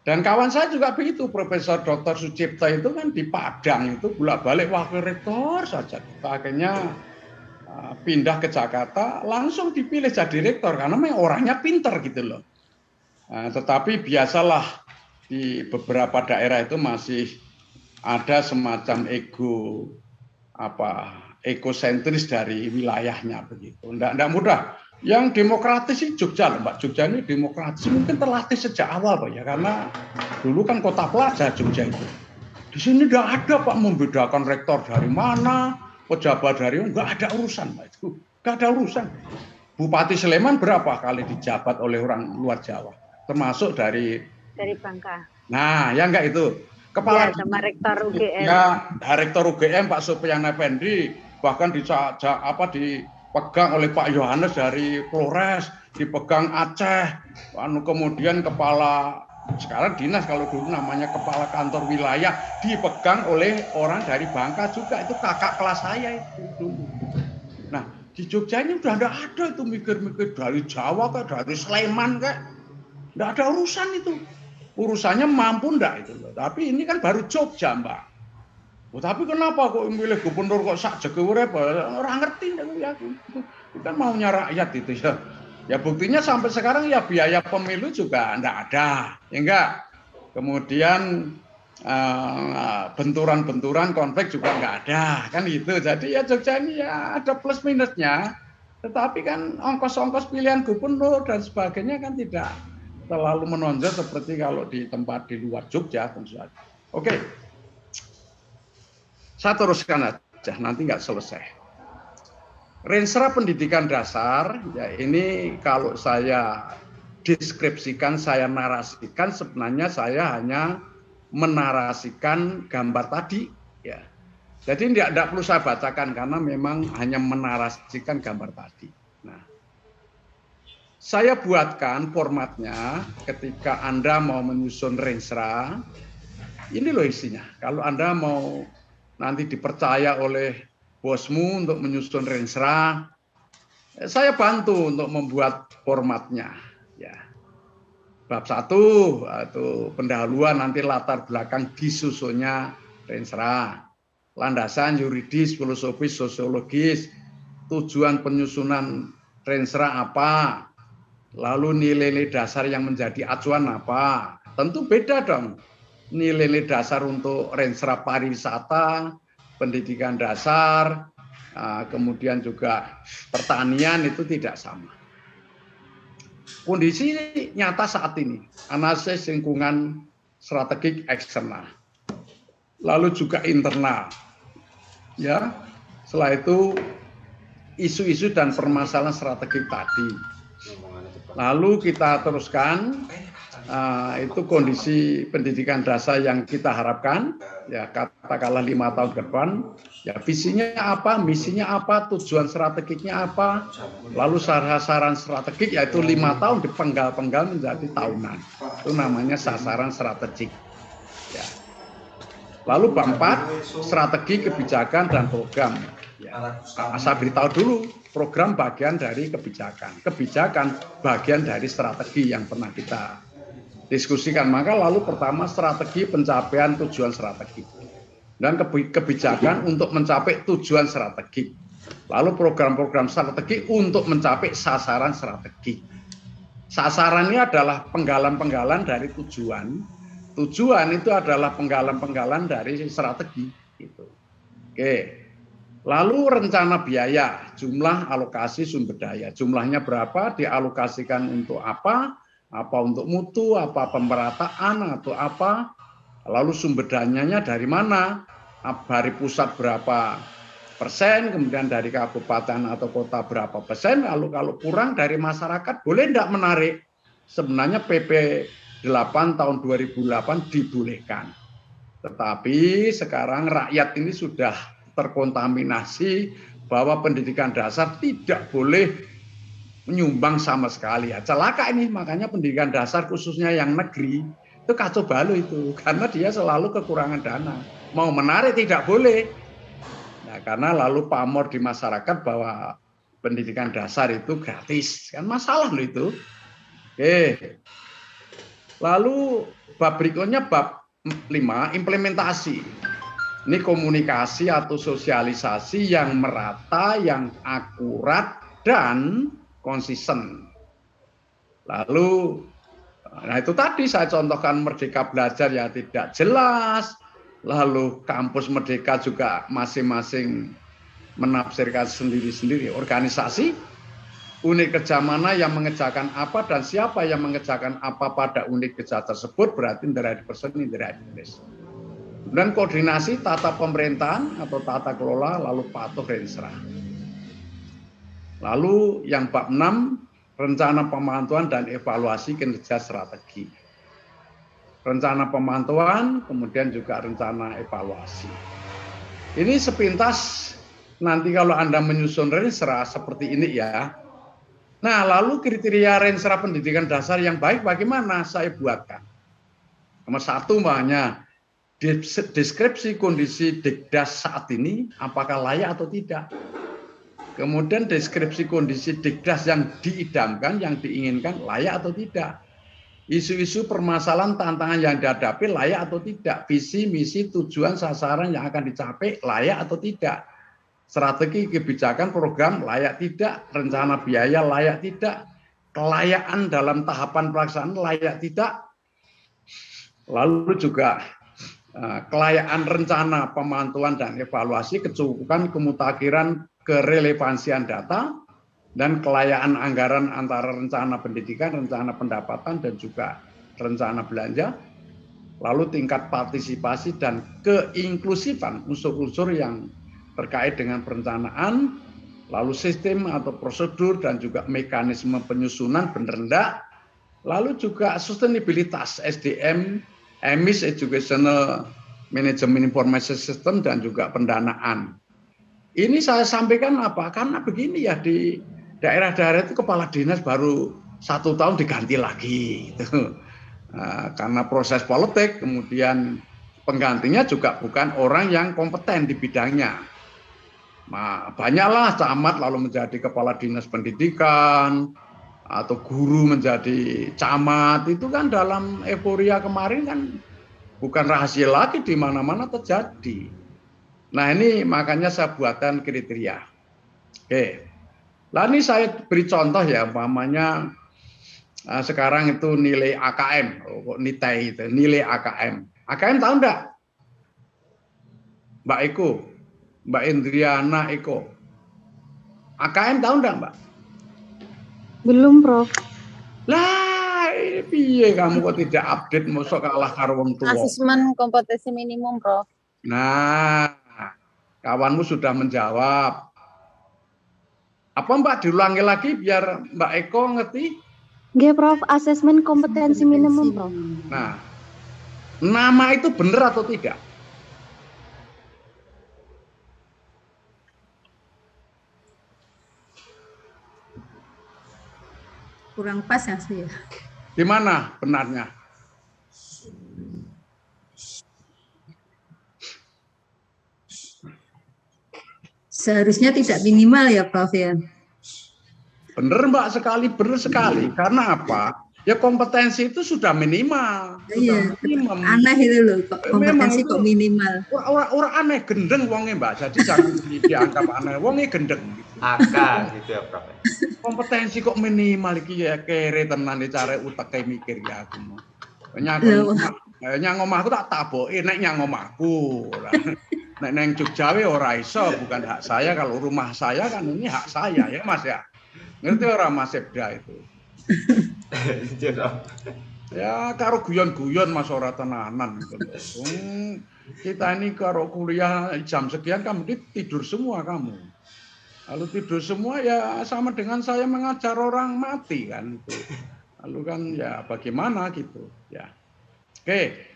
Dan kawan saya juga begitu, Profesor Dr. Sucipto itu kan di Padang itu bolak-balik wakil rektor saja. Akhirnya pindah ke Jakarta, langsung dipilih jadi rektor karena memang orangnya pinter gitu loh. Tetapi biasalah di beberapa daerah itu masih ada semacam egosentris dari wilayahnya begitu. Nggak mudah. Yang demokratis sih Jogja loh, Mbak. Jogja ini demokratis mungkin terlatih sejak awal Pak ya, karena dulu kan kota pelajar Jogja itu. Di sini nggak ada Pak membedakan rektor dari mana, pejabat dari nggak ada urusan Pak itu, nggak ada urusan. Bupati Sleman berapa kali dijabat oleh orang luar Jawa, termasuk dari Bangka. Nah, ya enggak itu kepala sama rektor UGM. Ya, rektor UGM Pak Sofian Effendi bahkan dipegang oleh Pak Yohanes dari Flores, dipegang Aceh, kemudian kepala sekarang dinas kalau dulu namanya kepala kantor wilayah dipegang oleh orang dari Bangka juga, itu kakak kelas saya itu dulu. Nah di Jogja ini udah nggak ada itu mikir-mikir dari Jawa kayak dari Sleman kayak nggak ada urusan itu, urusannya mampu nggak itu loh. Tapi ini kan baru Jogja Mbak. Tapi kenapa kok milih gubernur kok sak jege urip? Ora ngerti ya. Itu kan maunya rakyat itu ya. Ya buktinya sampai sekarang ya biaya pemilu juga enggak ada. Ya enggak. Kemudian benturan-benturan konflik juga enggak ada. Kan gitu. Jadi ya Jogja ini ya ada plus minusnya. Tetapi kan ongkos-ongkos pilihan gubernur dan sebagainya kan tidak terlalu menonjol seperti kalau di tempat di luar Jogja tentu saja. Oke. Saya teruskan aja, nanti nggak selesai. Renstra pendidikan dasar, ya ini kalau saya deskripsikan, saya narasikan, sebenarnya saya hanya menarasikan gambar tadi. Ya. Jadi tidak perlu saya bacakan, karena memang hanya menarasikan gambar tadi. Nah, saya buatkan formatnya ketika Anda mau menyusun Renstra, ini loh isinya. Kalau Anda mau nanti dipercaya oleh bosmu untuk menyusun Renstra, saya bantu untuk membuat formatnya. Ya. Bab 1 itu pendahuluan, nanti latar belakang disusunnya Renstra, landasan yuridis, filosofis, sosiologis, tujuan penyusunan Renstra apa, lalu nilai-nilai dasar yang menjadi acuan apa. Tentu beda dong. Nilai-nilai dasar untuk Renstra pariwisata, pendidikan dasar, kemudian juga pertanian itu tidak sama. Kondisi nyata saat ini, analisis lingkungan strategik eksternal, lalu juga internal. Ya, setelah itu isu-isu dan permasalahan strategik tadi. Lalu kita teruskan. Itu kondisi pendidikan dasar yang kita harapkan, ya katakanlah 5 tahun ke depan, ya visinya apa, misinya apa, tujuan strategiknya apa, lalu sasaran strategik yaitu 5 tahun dipenggal-penggal menjadi tahunan, itu namanya sasaran strategik. Ya. Lalu bab 4 strategi kebijakan dan program. Ya. Saya beritahu dulu program bagian dari kebijakan. Kebijakan bagian dari strategi yang pernah kita diskusikan. Maka lalu pertama strategi pencapaian tujuan strategi. Dan kebijakan untuk mencapai tujuan strategi. Lalu program-program strategi untuk mencapai sasaran strategi. Sasarannya adalah penggalan-penggalan dari tujuan. Tujuan itu adalah penggalan-penggalan dari strategi. Gitu. Oke. Lalu rencana biaya, jumlah alokasi sumber daya. Jumlahnya berapa, dialokasikan untuk apa untuk mutu, apa pemerataan, atau apa. Lalu sumber dananya dari mana, dari pusat berapa persen, kemudian dari kabupaten atau kota berapa persen, lalu kalau kurang dari masyarakat, boleh tidak menarik? Sebenarnya PP 8 tahun 2008 dibolehkan. Tetapi sekarang rakyat ini sudah terkontaminasi bahwa pendidikan dasar tidak boleh menyumbang sama sekali. Ya, celaka ini, makanya pendidikan dasar khususnya yang negeri, itu kacau balau itu. Karena dia selalu kekurangan dana. Mau menarik tidak boleh. Nah, karena lalu pamor di masyarakat bahwa pendidikan dasar itu gratis. Kan masalah loh itu. Oke. Lalu bab berikutnya bab 5, implementasi. Ini komunikasi atau sosialisasi yang merata, yang akurat, dan konsisten. Lalu, nah itu tadi saya contohkan Merdeka Belajar ya tidak jelas. Lalu kampus Merdeka juga masing-masing menafsirkan sendiri-sendiri. Organisasi, unit kerja mana yang mengerjakan apa dan siapa yang mengerjakan apa pada unit kerja tersebut, berarti indirect person, indirect English. Dan koordinasi tata pemerintahan atau tata kelola, lalu patuh dan serah. Lalu yang bab 6, rencana pemantauan dan evaluasi kinerja strategi. Rencana pemantauan, kemudian juga rencana evaluasi. Ini sepintas nanti kalau Anda menyusun rensra seperti ini ya. Nah, lalu kriteria rensra pendidikan dasar yang baik bagaimana? Saya buatkan. Nomor 1 makanya deskripsi kondisi Dikdas saat ini apakah layak atau tidak. Kemudian deskripsi kondisi Dikdas yang diidamkan, yang diinginkan layak atau tidak. Isu-isu permasalahan tantangan yang dihadapi layak atau tidak. Visi, misi, tujuan, sasaran yang akan dicapai layak atau tidak. Strategi kebijakan program layak tidak, rencana biaya layak tidak, kelayakan dalam tahapan pelaksanaan layak tidak, lalu juga kelayakan rencana pemantauan dan evaluasi, kecukupan kemutakhiran kerelevansian data, dan kelayakan anggaran antara rencana pendidikan, rencana pendapatan, dan juga rencana belanja, lalu tingkat partisipasi dan keinklusifan unsur-unsur yang terkait dengan perencanaan, lalu sistem atau prosedur dan juga mekanisme penyusunan benar enggak, lalu juga sustainabilitas SDM, EMIS, Educational Management Information System, dan juga pendanaan. Ini saya sampaikan apa? Karena begini ya, di daerah-daerah itu kepala dinas baru 1 tahun diganti lagi. Gitu. Nah, karena proses politik, kemudian penggantinya juga bukan orang yang kompeten di bidangnya. Nah, banyaklah camat lalu menjadi kepala dinas pendidikan atau guru menjadi camat, itu kan dalam euforia kemarin kan bukan rahasia lagi, di mana-mana terjadi. Nah, ini makanya saya buatkan kriteria. Oke. Lah ini saya beri contoh ya, umpamanya sekarang itu nilai AKM, nilai itu, nilai AKM. AKM tahu enggak? Mbak Eko, Mbak Indriana Eko. AKM tahu enggak, Mbak? Belum, Prof. Lah, ini piye kamu kok tidak update, mosok kalah karo wong tuwa. Asesmen kompetensi minimum, Prof. Nah, kawanmu sudah menjawab. Apa Mbak diulangi lagi biar Mbak Eko ngerti? Nggih, Prof. Asesmen kompetensi minimum, Prof. Nah, nama itu benar atau tidak? Kurang pas ya sih. Di mana benarnya? Seharusnya tidak minimal ya, Prof ya. Bener Mbak sekali, bener sekali. Karena apa? Ya kompetensi itu sudah minimal. Iya, Sudah minimum. aneh itu loh, kompetensi kok minimal. Orang aneh gendeng wongnya Mbak. Jadi jangan dianggap aneh. Wongnya gendeng. Angka gitu ya Prof. Kompetensi kok minimal iki ya kere tenan cara utek mikir ya aku mau. Nyang omahku tak taboki nek nyang omahku. Nek neng Jogja ora iso, bukan hak saya. Kalau rumah saya kan ini hak saya ya Mas ya. Ngerti ora Mas Sebda itu? Ya karo guyon-guyon Mas ora tenanan gitu. Kita ini karo kuliah jam sekian kamu tidur semua kamu. Lalu tidur semua ya sama dengan saya mengajar orang mati kan itu. Lalu kan ya bagaimana gitu ya. Oke.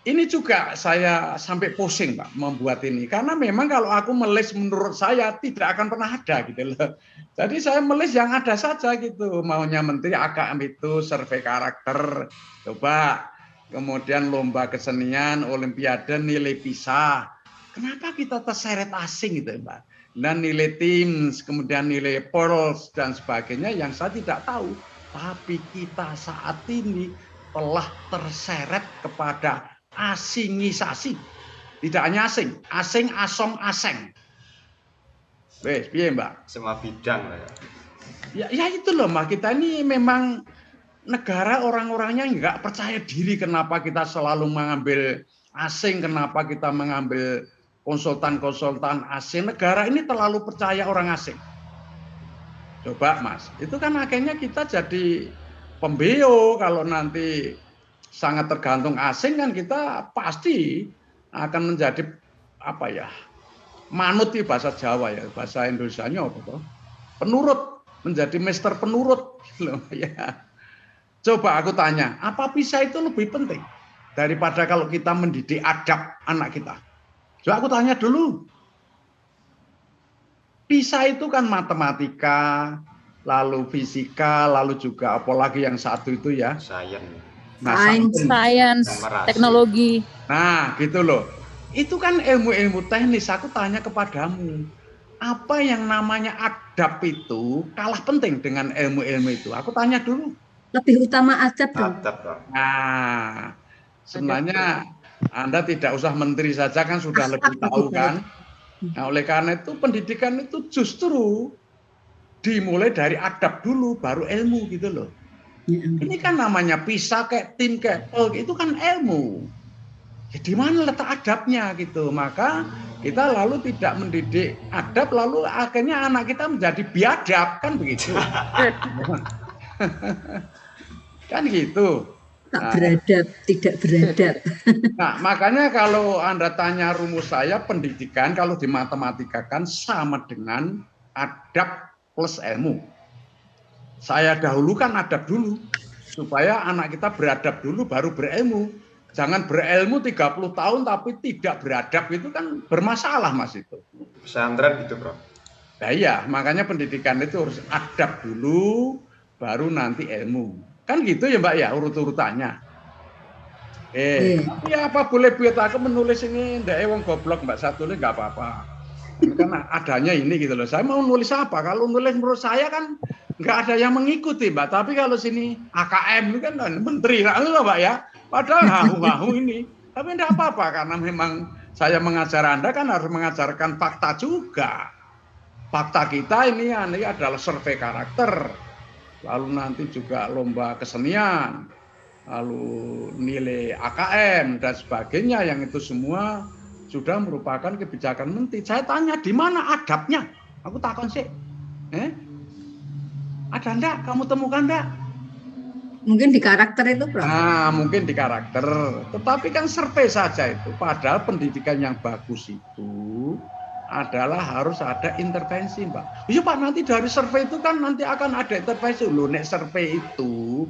Ini juga saya sampai pusing Pak membuat ini karena memang kalau aku melis menurut saya tidak akan pernah ada gitu loh. Jadi saya melis yang ada saja gitu. Maunya Menteri AKM itu survei karakter, coba kemudian lomba kesenian, olimpiade nilai PISA. Kenapa kita terseret asing gitu Mbak? Dan nilai TIMSS, kemudian nilai PIRLS dan sebagainya yang saya tidak tahu. Tapi kita saat ini telah terseret kepada asingisasi. Tidak hanya asing, asong, aseng. Wes, piye Mbak? Semua bidang lah ya. Ya itu loh Mbak, kita ini memang negara orang-orangnya nggak percaya diri. Kenapa kita selalu mengambil asing, kenapa kita mengambil konsultan-konsultan asing. Negara ini terlalu percaya orang asing. Coba Mas, itu kan akhirnya kita jadi pembeo. Kalau nanti sangat tergantung asing kan kita pasti akan menjadi apa ya, manut di bahasa Jawa ya, bahasa Indonesianya apa toh? Penurut, menjadi master penurut loh ya. Coba aku tanya, apa PISA itu lebih penting daripada kalau kita mendidik adab anak kita? Coba aku tanya dulu. PISA itu kan matematika, lalu fisika, lalu juga apalagi yang satu itu ya? Sains, teknologi. Nah, gitu loh. Itu kan ilmu-ilmu teknis. Aku tanya kepadamu, apa yang namanya adab itu kalah penting dengan ilmu-ilmu itu? Aku tanya dulu. Lebih utama adab dong. Nah, sebenarnya Anda tidak usah menteri saja kan sudah lebih tahu kan. Nah, oleh karena itu pendidikan itu justru dimulai dari adab dulu, baru ilmu gitu loh. Ini kan namanya PISA kayak tim kayak itu kan ilmu. Ya, di mana letak adabnya gitu. Maka kita lalu tidak mendidik adab, lalu akhirnya anak kita menjadi biadab kan begitu. Kan gitu. Tak beradab, tidak beradab. Nah, makanya kalau Anda tanya rumus saya, pendidikan kalau di matematika kan sama dengan adab plus ilmu. Saya dahulukan adab dulu, supaya anak kita beradab dulu baru berilmu. Jangan berilmu 30 tahun tapi tidak beradab, itu kan bermasalah Mas itu. Pesantren gitu Bro. Nah iya, makanya pendidikan itu harus adab dulu, baru nanti ilmu. Kan gitu ya Mbak ya, urut-urutannya. Tapi apa boleh buat aku menulis ini, ndak wong goblok Mbak satu ini nggak apa-apa. Karena adanya ini gitu loh. Saya mau nulis apa? Kalau nulis menurut saya kan nggak ada yang mengikuti Mbak. Tapi kalau sini AKM itu kan menteri lah Mbak ya. Padahal ngahu-ngahu ini. Tapi enggak apa-apa karena memang saya mengajar Anda kan harus mengajarkan fakta juga. Fakta kita ini adalah survei karakter. Lalu nanti juga lomba kesenian. Lalu nilai AKM dan sebagainya yang itu semua sudah merupakan kebijakan menteri. Saya tanya di mana adabnya? Aku takon sih. Ada enggak? Kamu temukan enggak? Mungkin di karakter itu, Bro. Nah, mungkin di karakter. Tetapi kan survei saja itu. Padahal pendidikan yang bagus itu adalah harus ada intervensi, Mbak. Iya Pak, nanti dari survei itu kan nanti akan ada intervensi. Loh, nek survei itu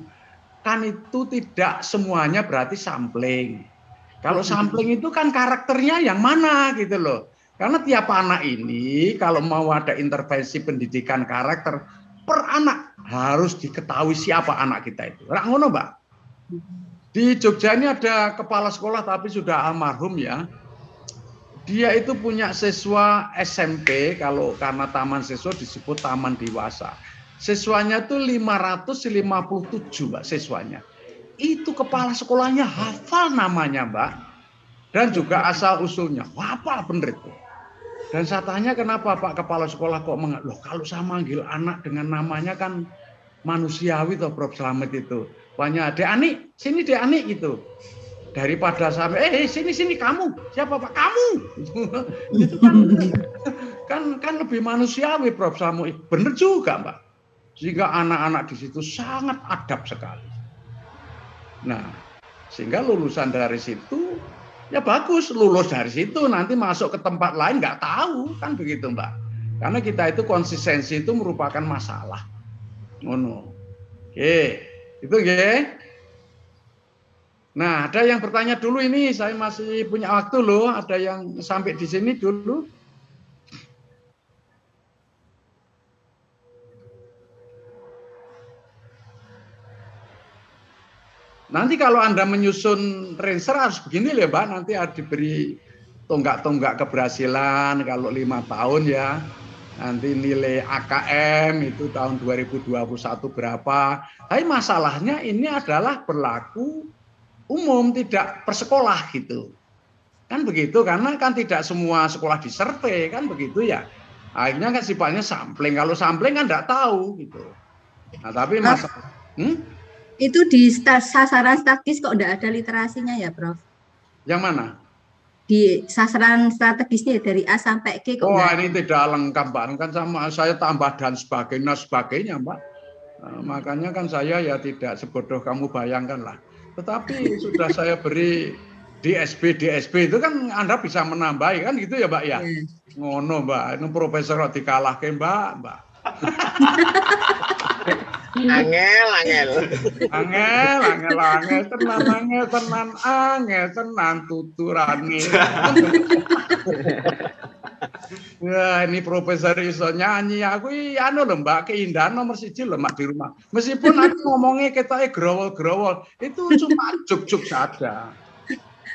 kan itu tidak semuanya berarti sampling. Kalau sampling itu kan karakternya yang mana gitu loh. Karena tiap anak ini kalau mau ada intervensi pendidikan karakter per anak harus diketahui siapa anak kita itu. Rak ngono, Mbak. Di Jogja ini ada kepala sekolah tapi sudah almarhum ya. Dia itu punya siswa SMP, kalau karena taman siswa disebut taman dewasa. Siswanya tuh 557, Mbak, siswanya. Itu kepala sekolahnya hafal namanya, Mbak. Dan juga asal-usulnya. Hafal bener itu. Dan saya tanya kenapa Pak Kepala Sekolah kok loh kalau saya manggil anak dengan namanya kan manusiawi toh Prof Slamet itu. Banyak Dek Ani, sini Dek Ani gitu. Daripada sampai sini kamu. Siapa Pak? Kamu. Itu kan lebih manusiawi Prof Slamet. Bener juga, Mbak. Sehingga anak-anak di situ sangat adab sekali. Nah, sehingga lulusan dari situ ya bagus, lulus dari situ nanti masuk ke tempat lain nggak tahu kan begitu, Mbak. Karena kita itu konsistensi itu merupakan masalah. Ngono. Oke, itu ya. Nah, ada yang bertanya dulu ini, saya masih punya waktu loh. Ada yang sampai di sini dulu. Nanti kalau Anda menyusun Ranger harus begini ya, Mbak. Nanti harus diberi tonggak-tonggak keberhasilan kalau 5 tahun ya. Nanti nilai AKM itu tahun 2021 berapa. Tapi masalahnya ini adalah berlaku umum, tidak per sekolah gitu. Kan begitu, karena kan tidak semua sekolah disurvei, kan begitu ya. Akhirnya kan sifatnya sampling. Kalau sampling kan tidak tahu gitu. Nah, tapi masalah... Itu di sasaran strategis kok tidak ada literasinya ya, Prof? Yang mana? Di sasaran strategisnya dari A sampai G kok enggak? Ini tidak lengkap, Mbak. Kan sama saya tambah dan sebagainya, Mbak. Makanya kan saya ya tidak sebodoh kamu bayangkan lah. Tetapi sudah saya beri DSB itu kan Anda bisa menambahi kan gitu ya, Mbak ya. Ngono, Mbak. Ini profesor dikalahke, Mbak. Angel tenan tuturane. Wah, ini profesor iso nyanyi. Aku anu lho, Mbak, keindahan nomor 1 lho, Mak, di rumah. Meskipun aku ngomongnya ketoke growol-growol, itu cuma juk-juk saja.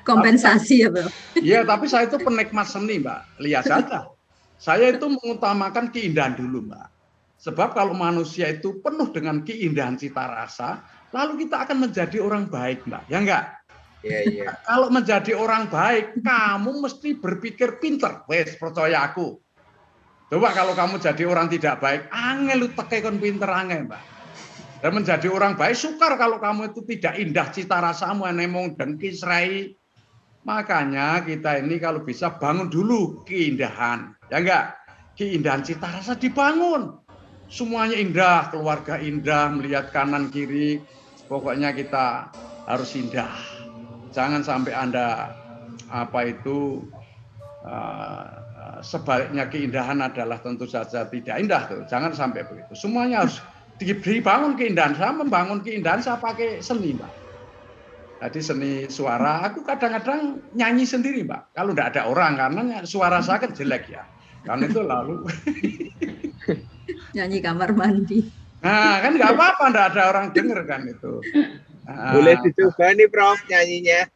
Kompensasi ya, Bro. Iya, tapi saya itu penikmat seni, Mbak. Lihat saja. Saya itu mengutamakan keindahan dulu, Mbak. Sebab kalau manusia itu penuh dengan keindahan cita rasa, lalu kita akan menjadi orang baik, Mbak. Ya enggak? Iya. Kalau menjadi orang baik, kamu mesti berpikir pinter. Wes, percaya aku. Coba kalau kamu jadi orang tidak baik, angel lu teke kon pinter angel, Mbak. Dan menjadi orang baik, sukar kalau kamu itu tidak indah cita rasamu, nemong dan kisrai. Makanya kita ini kalau bisa bangun dulu keindahan. Ya enggak? Keindahan cita rasa dibangun. Semuanya indah, keluarga indah, melihat kanan kiri, pokoknya kita harus indah. Jangan sampai Anda sebaliknya keindahan adalah tentu saja tidak indah tuh. Jangan sampai begitu. Semuanya harus dibangun keindahan. Saya membangun keindahan saya pakai seni, Mbak. Jadi seni suara, aku kadang-kadang nyanyi sendiri, Mbak. Kalau tidak ada orang, karena suara saya kan jelek ya. Karena itu lalu nyanyi kamar mandi. Nah, kan nggak apa-apa, nggak ada orang denger kan itu. Boleh dicoba nih, Prof, nyanyinya.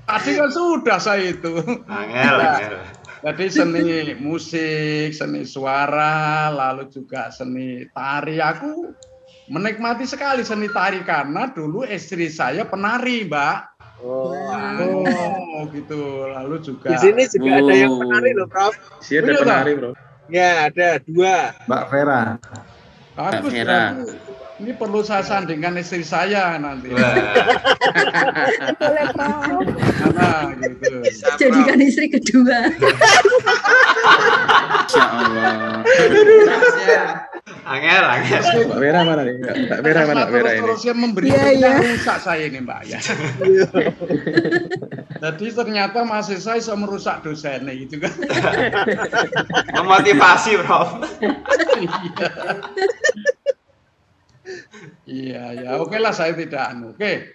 Tadi kan sudah saya itu. Angel. Jadi seni musik, seni suara, lalu juga seni tari. Aku menikmati sekali seni tari karena dulu istri saya penari, Mbak. Oh, gitu. Lalu juga di sini juga ada yang penari loh, Prof. Di sini ada penari, Bro. Ya, ada 2. Mbak Vera. Bagus, ini perlu saya sandingkan istri saya nanti. Boleh, Prof. Nah, gitu. Jadikan istri kedua. Insya Allah. Angel. Mbak Vera mana nih? Mbak Vera mana? Mbak Vera ini. Terus memberi rusak saya ini, Mbak ya. Jadi ternyata mahasiswa bisa merusak dosennya gitu kan. Memotivasi, Prof. Iya, oke lah saya tidak Oke.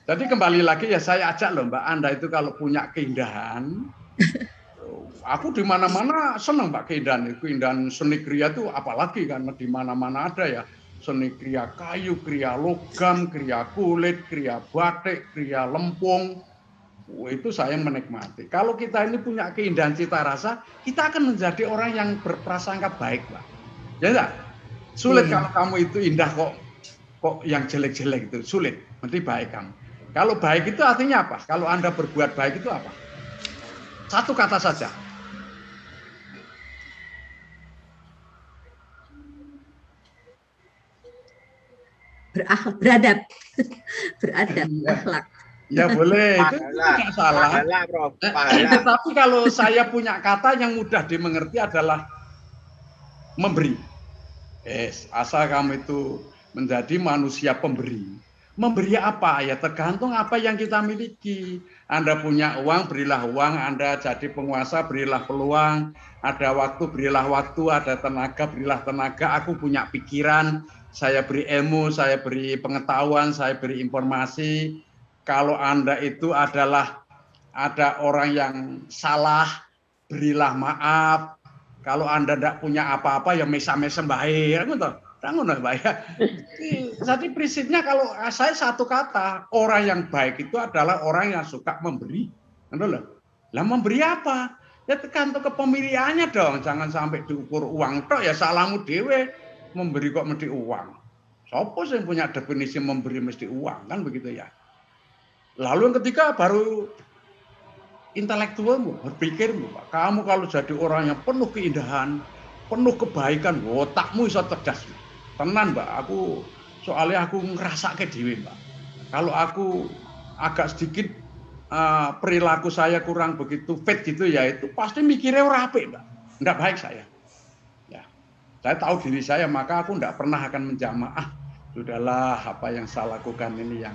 Jadi kembali lagi ya saya ajak loh Mbak, Anda itu kalau punya keindahan, aku di mana-mana senang Mbak keindahan seni kriya itu apalagi karena di mana-mana ada ya seni kriya kayu, kriya logam, kriya kulit, kriya batik, kriya lempung. Itu saya menikmati. Kalau kita ini punya keindahan cita rasa, kita akan menjadi orang yang berprasangka baik, Pak. Ya enggak? Sulit kalau kamu itu indah kok yang jelek-jelek itu sulit. Mesti baik kamu. Kalau baik itu artinya apa? Kalau Anda berbuat baik itu apa? Satu kata saja. Beradab. Beradab, akhlak. Ya boleh, itu tidak salah. Tapi kalau saya punya kata yang mudah dimengerti adalah memberi. Asal kamu itu menjadi manusia pemberi. Memberi apa? Ya tergantung apa yang kita miliki. Anda punya uang, berilah uang. Anda jadi penguasa, berilah peluang. Ada waktu, berilah waktu. Ada tenaga, berilah tenaga. Aku punya pikiran, saya beri ilmu, saya beri pengetahuan, saya beri informasi. Kalau Anda itu adalah ada orang yang salah, berilah maaf. Kalau Anda tidak punya apa-apa, ya mesam-mesam baik. Jadi prinsipnya kalau saya satu kata, orang yang baik itu adalah orang yang suka memberi. Lah memberi apa? Ya tergantung kepemilikannya dong. Jangan sampai diukur uang tok, ya salahmu dewe. Memberi kok mesti uang. Siapa sih yang punya definisi memberi mesti uang, kan begitu ya. Lalu yang ketiga baru intelektualmu, berpikirmu. Kamu kalau jadi orang yang penuh keindahan, penuh kebaikan, otakmu bisa cerdas. Tenan, Mbak. Soalnya aku ngerasa ke dewe, Mbak. Kalau aku agak sedikit perilaku saya kurang begitu fit gitu ya, itu pasti mikirnya rapi, Mbak. Enggak baik saya. Ya. Saya tahu diri saya, maka aku enggak pernah akan menjamaah. Sudahlah, apa yang saya lakukan ini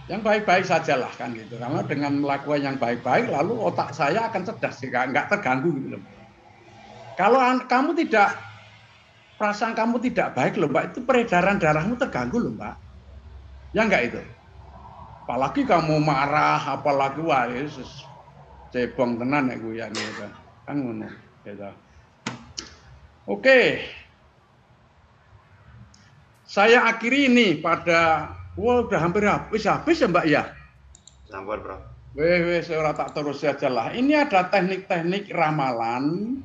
yang baik-baik sajalah kan gitu. Karena dengan melakukan yang baik-baik, lalu otak saya akan cerdas, nggak terganggu gitu loh. Kalau kamu tidak, perasaan kamu tidak baik loh, Mbak, itu peredaran darahmu terganggu loh, Mbak. Ya enggak itu. Apalagi kamu marah, apalagi wah, Yesus, cebong tenan ya gue ya gitu. Kan ngono gitu. Oke. Saya akhiri ini pada udah hampir habis ya Mbak ya. Sampun, Bro. Saya tak terus saja lah. Ini ada teknik-teknik ramalan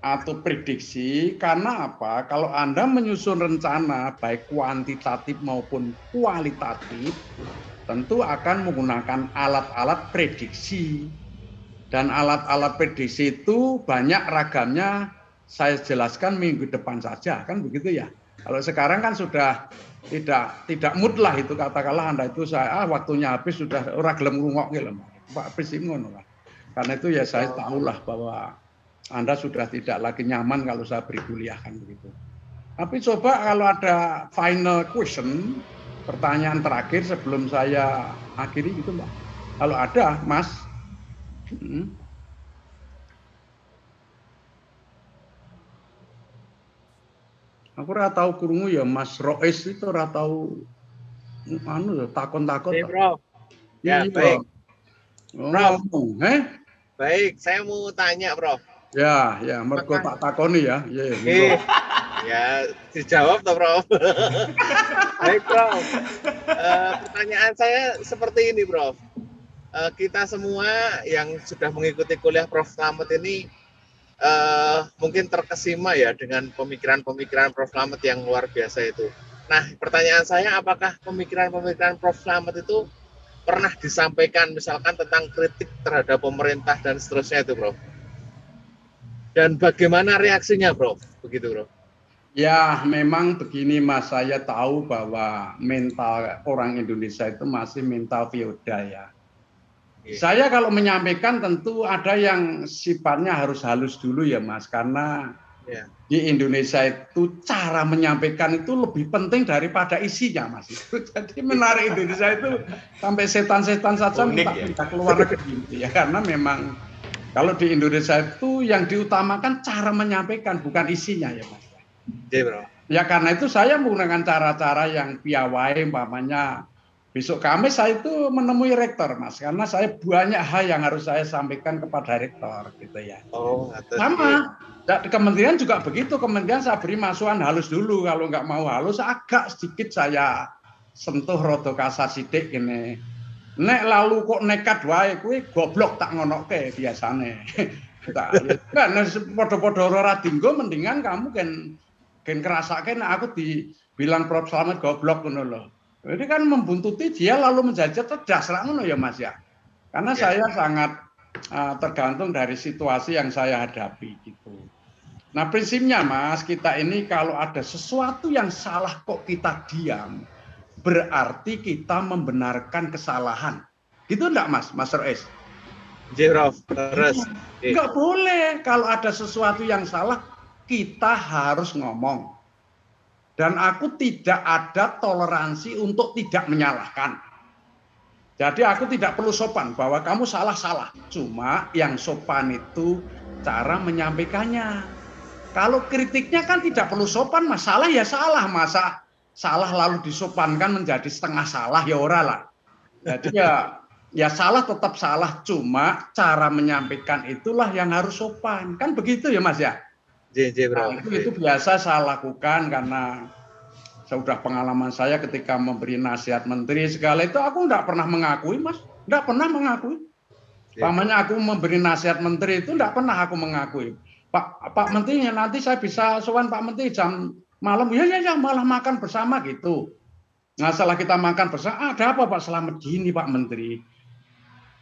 atau prediksi. Karena apa? Kalau Anda menyusun rencana baik kuantitatif maupun kualitatif, tentu akan menggunakan alat-alat prediksi. Dan alat-alat prediksi itu banyak ragamnya. Saya jelaskan minggu depan saja, kan begitu ya. Kalau sekarang kan sudah tidak mood lah itu, katakanlah Anda itu waktunya habis sudah ora gelem ngrungokke lho Pak Prisim ngono lah. Karena itu ya saya tahulah bahwa Anda sudah tidak lagi nyaman kalau saya beri kuliah kan begitu. Tapi coba kalau ada final question, pertanyaan terakhir sebelum saya akhiri gitu Mbak. Kalau ada, Mas. Aku ora tahu krungu ya Mas Rois itu ora tahu takon-takon. Bro. Ya, baik. Prof. Baik, saya mau tanya, Prof. Ya, mergo tak takoni ya. Ya, dijawab toh, Prof. Baik, Prof. Pertanyaan saya seperti ini, Prof. Kita semua yang sudah mengikuti kuliah Prof Slamet ini mungkin terkesima ya dengan pemikiran-pemikiran Prof Slamet yang luar biasa itu. Nah, pertanyaan saya, apakah pemikiran-pemikiran Prof Slamet itu pernah disampaikan misalkan tentang kritik terhadap pemerintah dan seterusnya itu, Prof? Dan bagaimana reaksinya, Prof? Begitu, Prof. Ya, memang begini Mas, saya tahu bahwa mental orang Indonesia itu masih mental feodal ya. Saya kalau menyampaikan tentu ada yang sifatnya harus halus dulu ya Mas, karena di Indonesia itu cara menyampaikan itu lebih penting daripada isinya Mas. Jadi menarik Indonesia itu sampai setan-setan saja minta keluar negeri gitu ya, karena memang kalau di Indonesia itu yang diutamakan cara menyampaikan bukan isinya ya Mas. Ya karena itu saya menggunakan cara-cara yang piawai, umpamanya besok Kamis saya itu menemui rektor Mas, karena saya banyak hal yang harus saya sampaikan kepada rektor gitu ya. Sama, di kementerian juga begitu, kementerian saya beri masukan halus dulu, kalau nggak mau halus agak sedikit saya sentuh rodo kasar sidik ini. Nek lalu kok nekat wae kuwi goblok tak ngonoke biasane. Kan padha-padha ora dinggo mendingan kamu gen kerasake nek aku dibilang Prof Slamet goblok ngono lho. Jadi kan membuntuti dia lalu menjadi cerdas lah ngono ya Mas ya. Karena saya sangat tergantung dari situasi yang saya hadapi gitu. Nah, prinsipnya Mas, kita ini kalau ada sesuatu yang salah kok kita diam, berarti kita membenarkan kesalahan. Gitu enggak Mas, Mas Rois? Prof, terus. Enggak boleh kalau ada sesuatu yang salah kita harus ngomong. Dan aku tidak ada toleransi untuk tidak menyalahkan. Jadi aku tidak perlu sopan bahwa kamu salah-salah. Cuma yang sopan itu cara menyampaikannya. Kalau kritiknya kan tidak perlu sopan, masalah ya salah. Masa salah lalu disopankan menjadi setengah salah ya ora lah. Jadi ya salah tetap salah. Cuma cara menyampaikan itulah yang harus sopan. Kan begitu ya Mas ya? Nah, itu biasa saya lakukan karena sudah pengalaman saya ketika memberi nasihat menteri segala itu aku enggak pernah mengakui Mas, enggak pernah mengakui. Pamannya aku memberi nasihat menteri itu enggak pernah aku mengakui. Pak Menteri nanti saya bisa sowan Pak Menteri jam malam ya malah makan bersama gitu. Nah setelah kita makan bersama ada apa Pak Slamet gini Pak Menteri.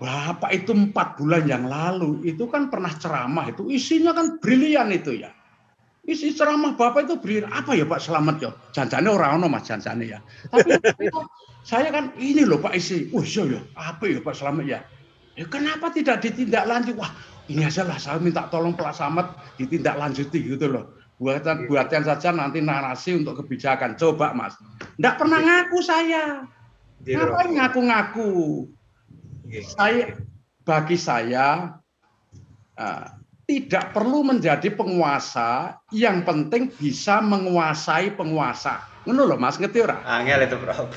Bapak itu 4 bulan yang lalu itu kan pernah ceramah itu isinya kan brilian itu ya. Isi ceramah Bapak itu brilian apa ya Pak Slamet ya? Janjane ora ono Mas janjane ya. Tapi saya kan ini loh Pak isi. Oh iya ya, apa ya Pak Slamet ya? Ya kenapa tidak ditindaklanjuti? Wah, ini aja lah saya minta tolong Pak Slamet ditindaklanjuti gitu loh. Buatkan saja nanti narasi untuk kebijakan. Coba Mas. Enggak pernah ngaku saya. Ngapain ngaku-ngaku? Bagi saya tidak perlu menjadi penguasa, yang penting bisa menguasai penguasa. Ngono lho Mas, ngerti ora? Angel itu, Prof.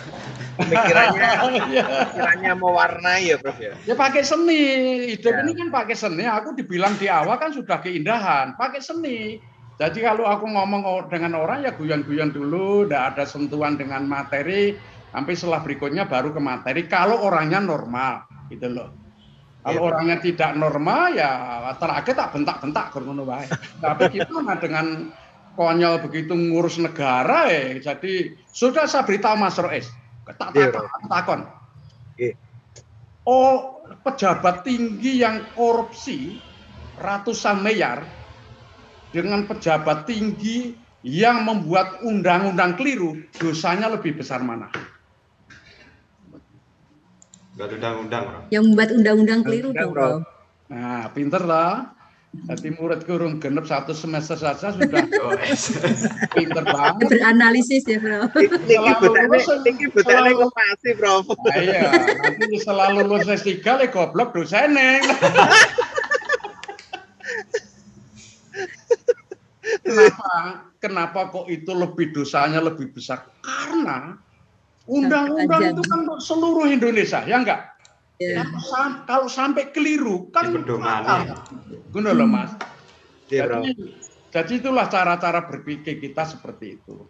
Pikirannya mewarnai ya, Prof ya. Ya pakai seni. Hidup ini kan pakai seni. Aku dibilang di awal kan sudah keindahan, pakai seni. Jadi kalau aku ngomong dengan orang ya guyon-guyon dulu, enggak ada sentuhan dengan materi, sampai setelah berikutnya baru ke materi kalau orangnya normal, gitu loh. Kalau orangnya tidak normal ya terakhir tak bentak-bentak ngono wae. Tapi gimana dengan konyol begitu ngurus negara jadi sudah saya beritahu Mas Rois. Tak takon. Oh, pejabat tinggi yang korupsi ratusan miliar dengan pejabat tinggi yang membuat undang-undang keliru, dosanya lebih besar mana? Buat undang-undang, Bro. Yang membuat undang-undang keliru dong, Bro. Nah, pinter lah. Jadi murid kurung genep 1 semester saja sudah pinter banget. Beranalisis ya, Bro. Ini betane ngepasi, Bro. Iya, nanti selalu lulus S3 le goblok dosene. Kenapa kok itu lebih dosanya lebih besar? Karena undang-undang itu kan untuk seluruh Indonesia, ya enggak? Yeah. Kalau sampai keliru kan guna loh Mas. Jadi itulah cara-cara berpikir kita seperti itu.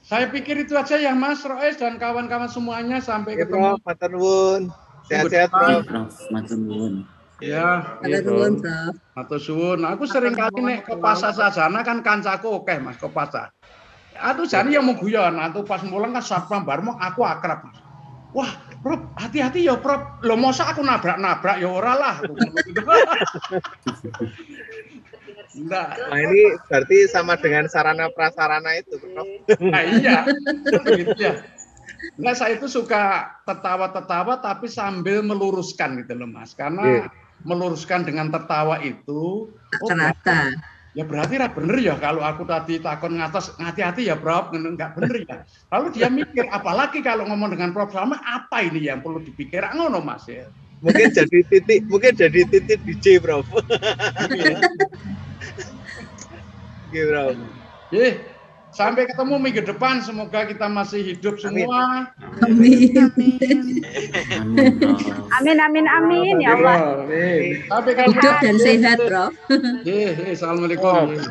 Saya pikir itu aja ya Mas Rois dan kawan-kawan semuanya sampai ketemu. Matur nuwun. Sehat-sehat, Prof. Matur nuwun. Ya, matur nuwun, Prof. Matur suwun. Aku sering kali nek ke pasar sajana kan kancaku oke Mas ke pasar. Atuh jane yang mau guyon, atuh pas mulang kan satpam barmo aku akrab Mas. Wah, Prof, hati-hati ya Prof. Loh masa aku nabrak-nabrak ya ora lah. Nah, ini berarti sama dengan sarana prasarana itu, Prof. Nah, iya. Begitu ya. Nah, saya itu suka tertawa-tertawa tapi sambil meluruskan gitu loh Mas. Karena meluruskan dengan tertawa itu rata-rata. Ya berarti lah bener ya kalau aku tadi takon ngatas hati-hati ya Prof, enggak bener ya. Lalu dia mikir apalagi kalau ngomong dengan Prof sama apa ini yang perlu dipikir ngono Mas ya. Mungkin jadi titik DJ Prof. Oke Prof. Sampai ketemu minggu depan, semoga kita masih hidup semua. Amin. Amin ya Allah. Hidup dan sehat, Prof. Assalamualaikum.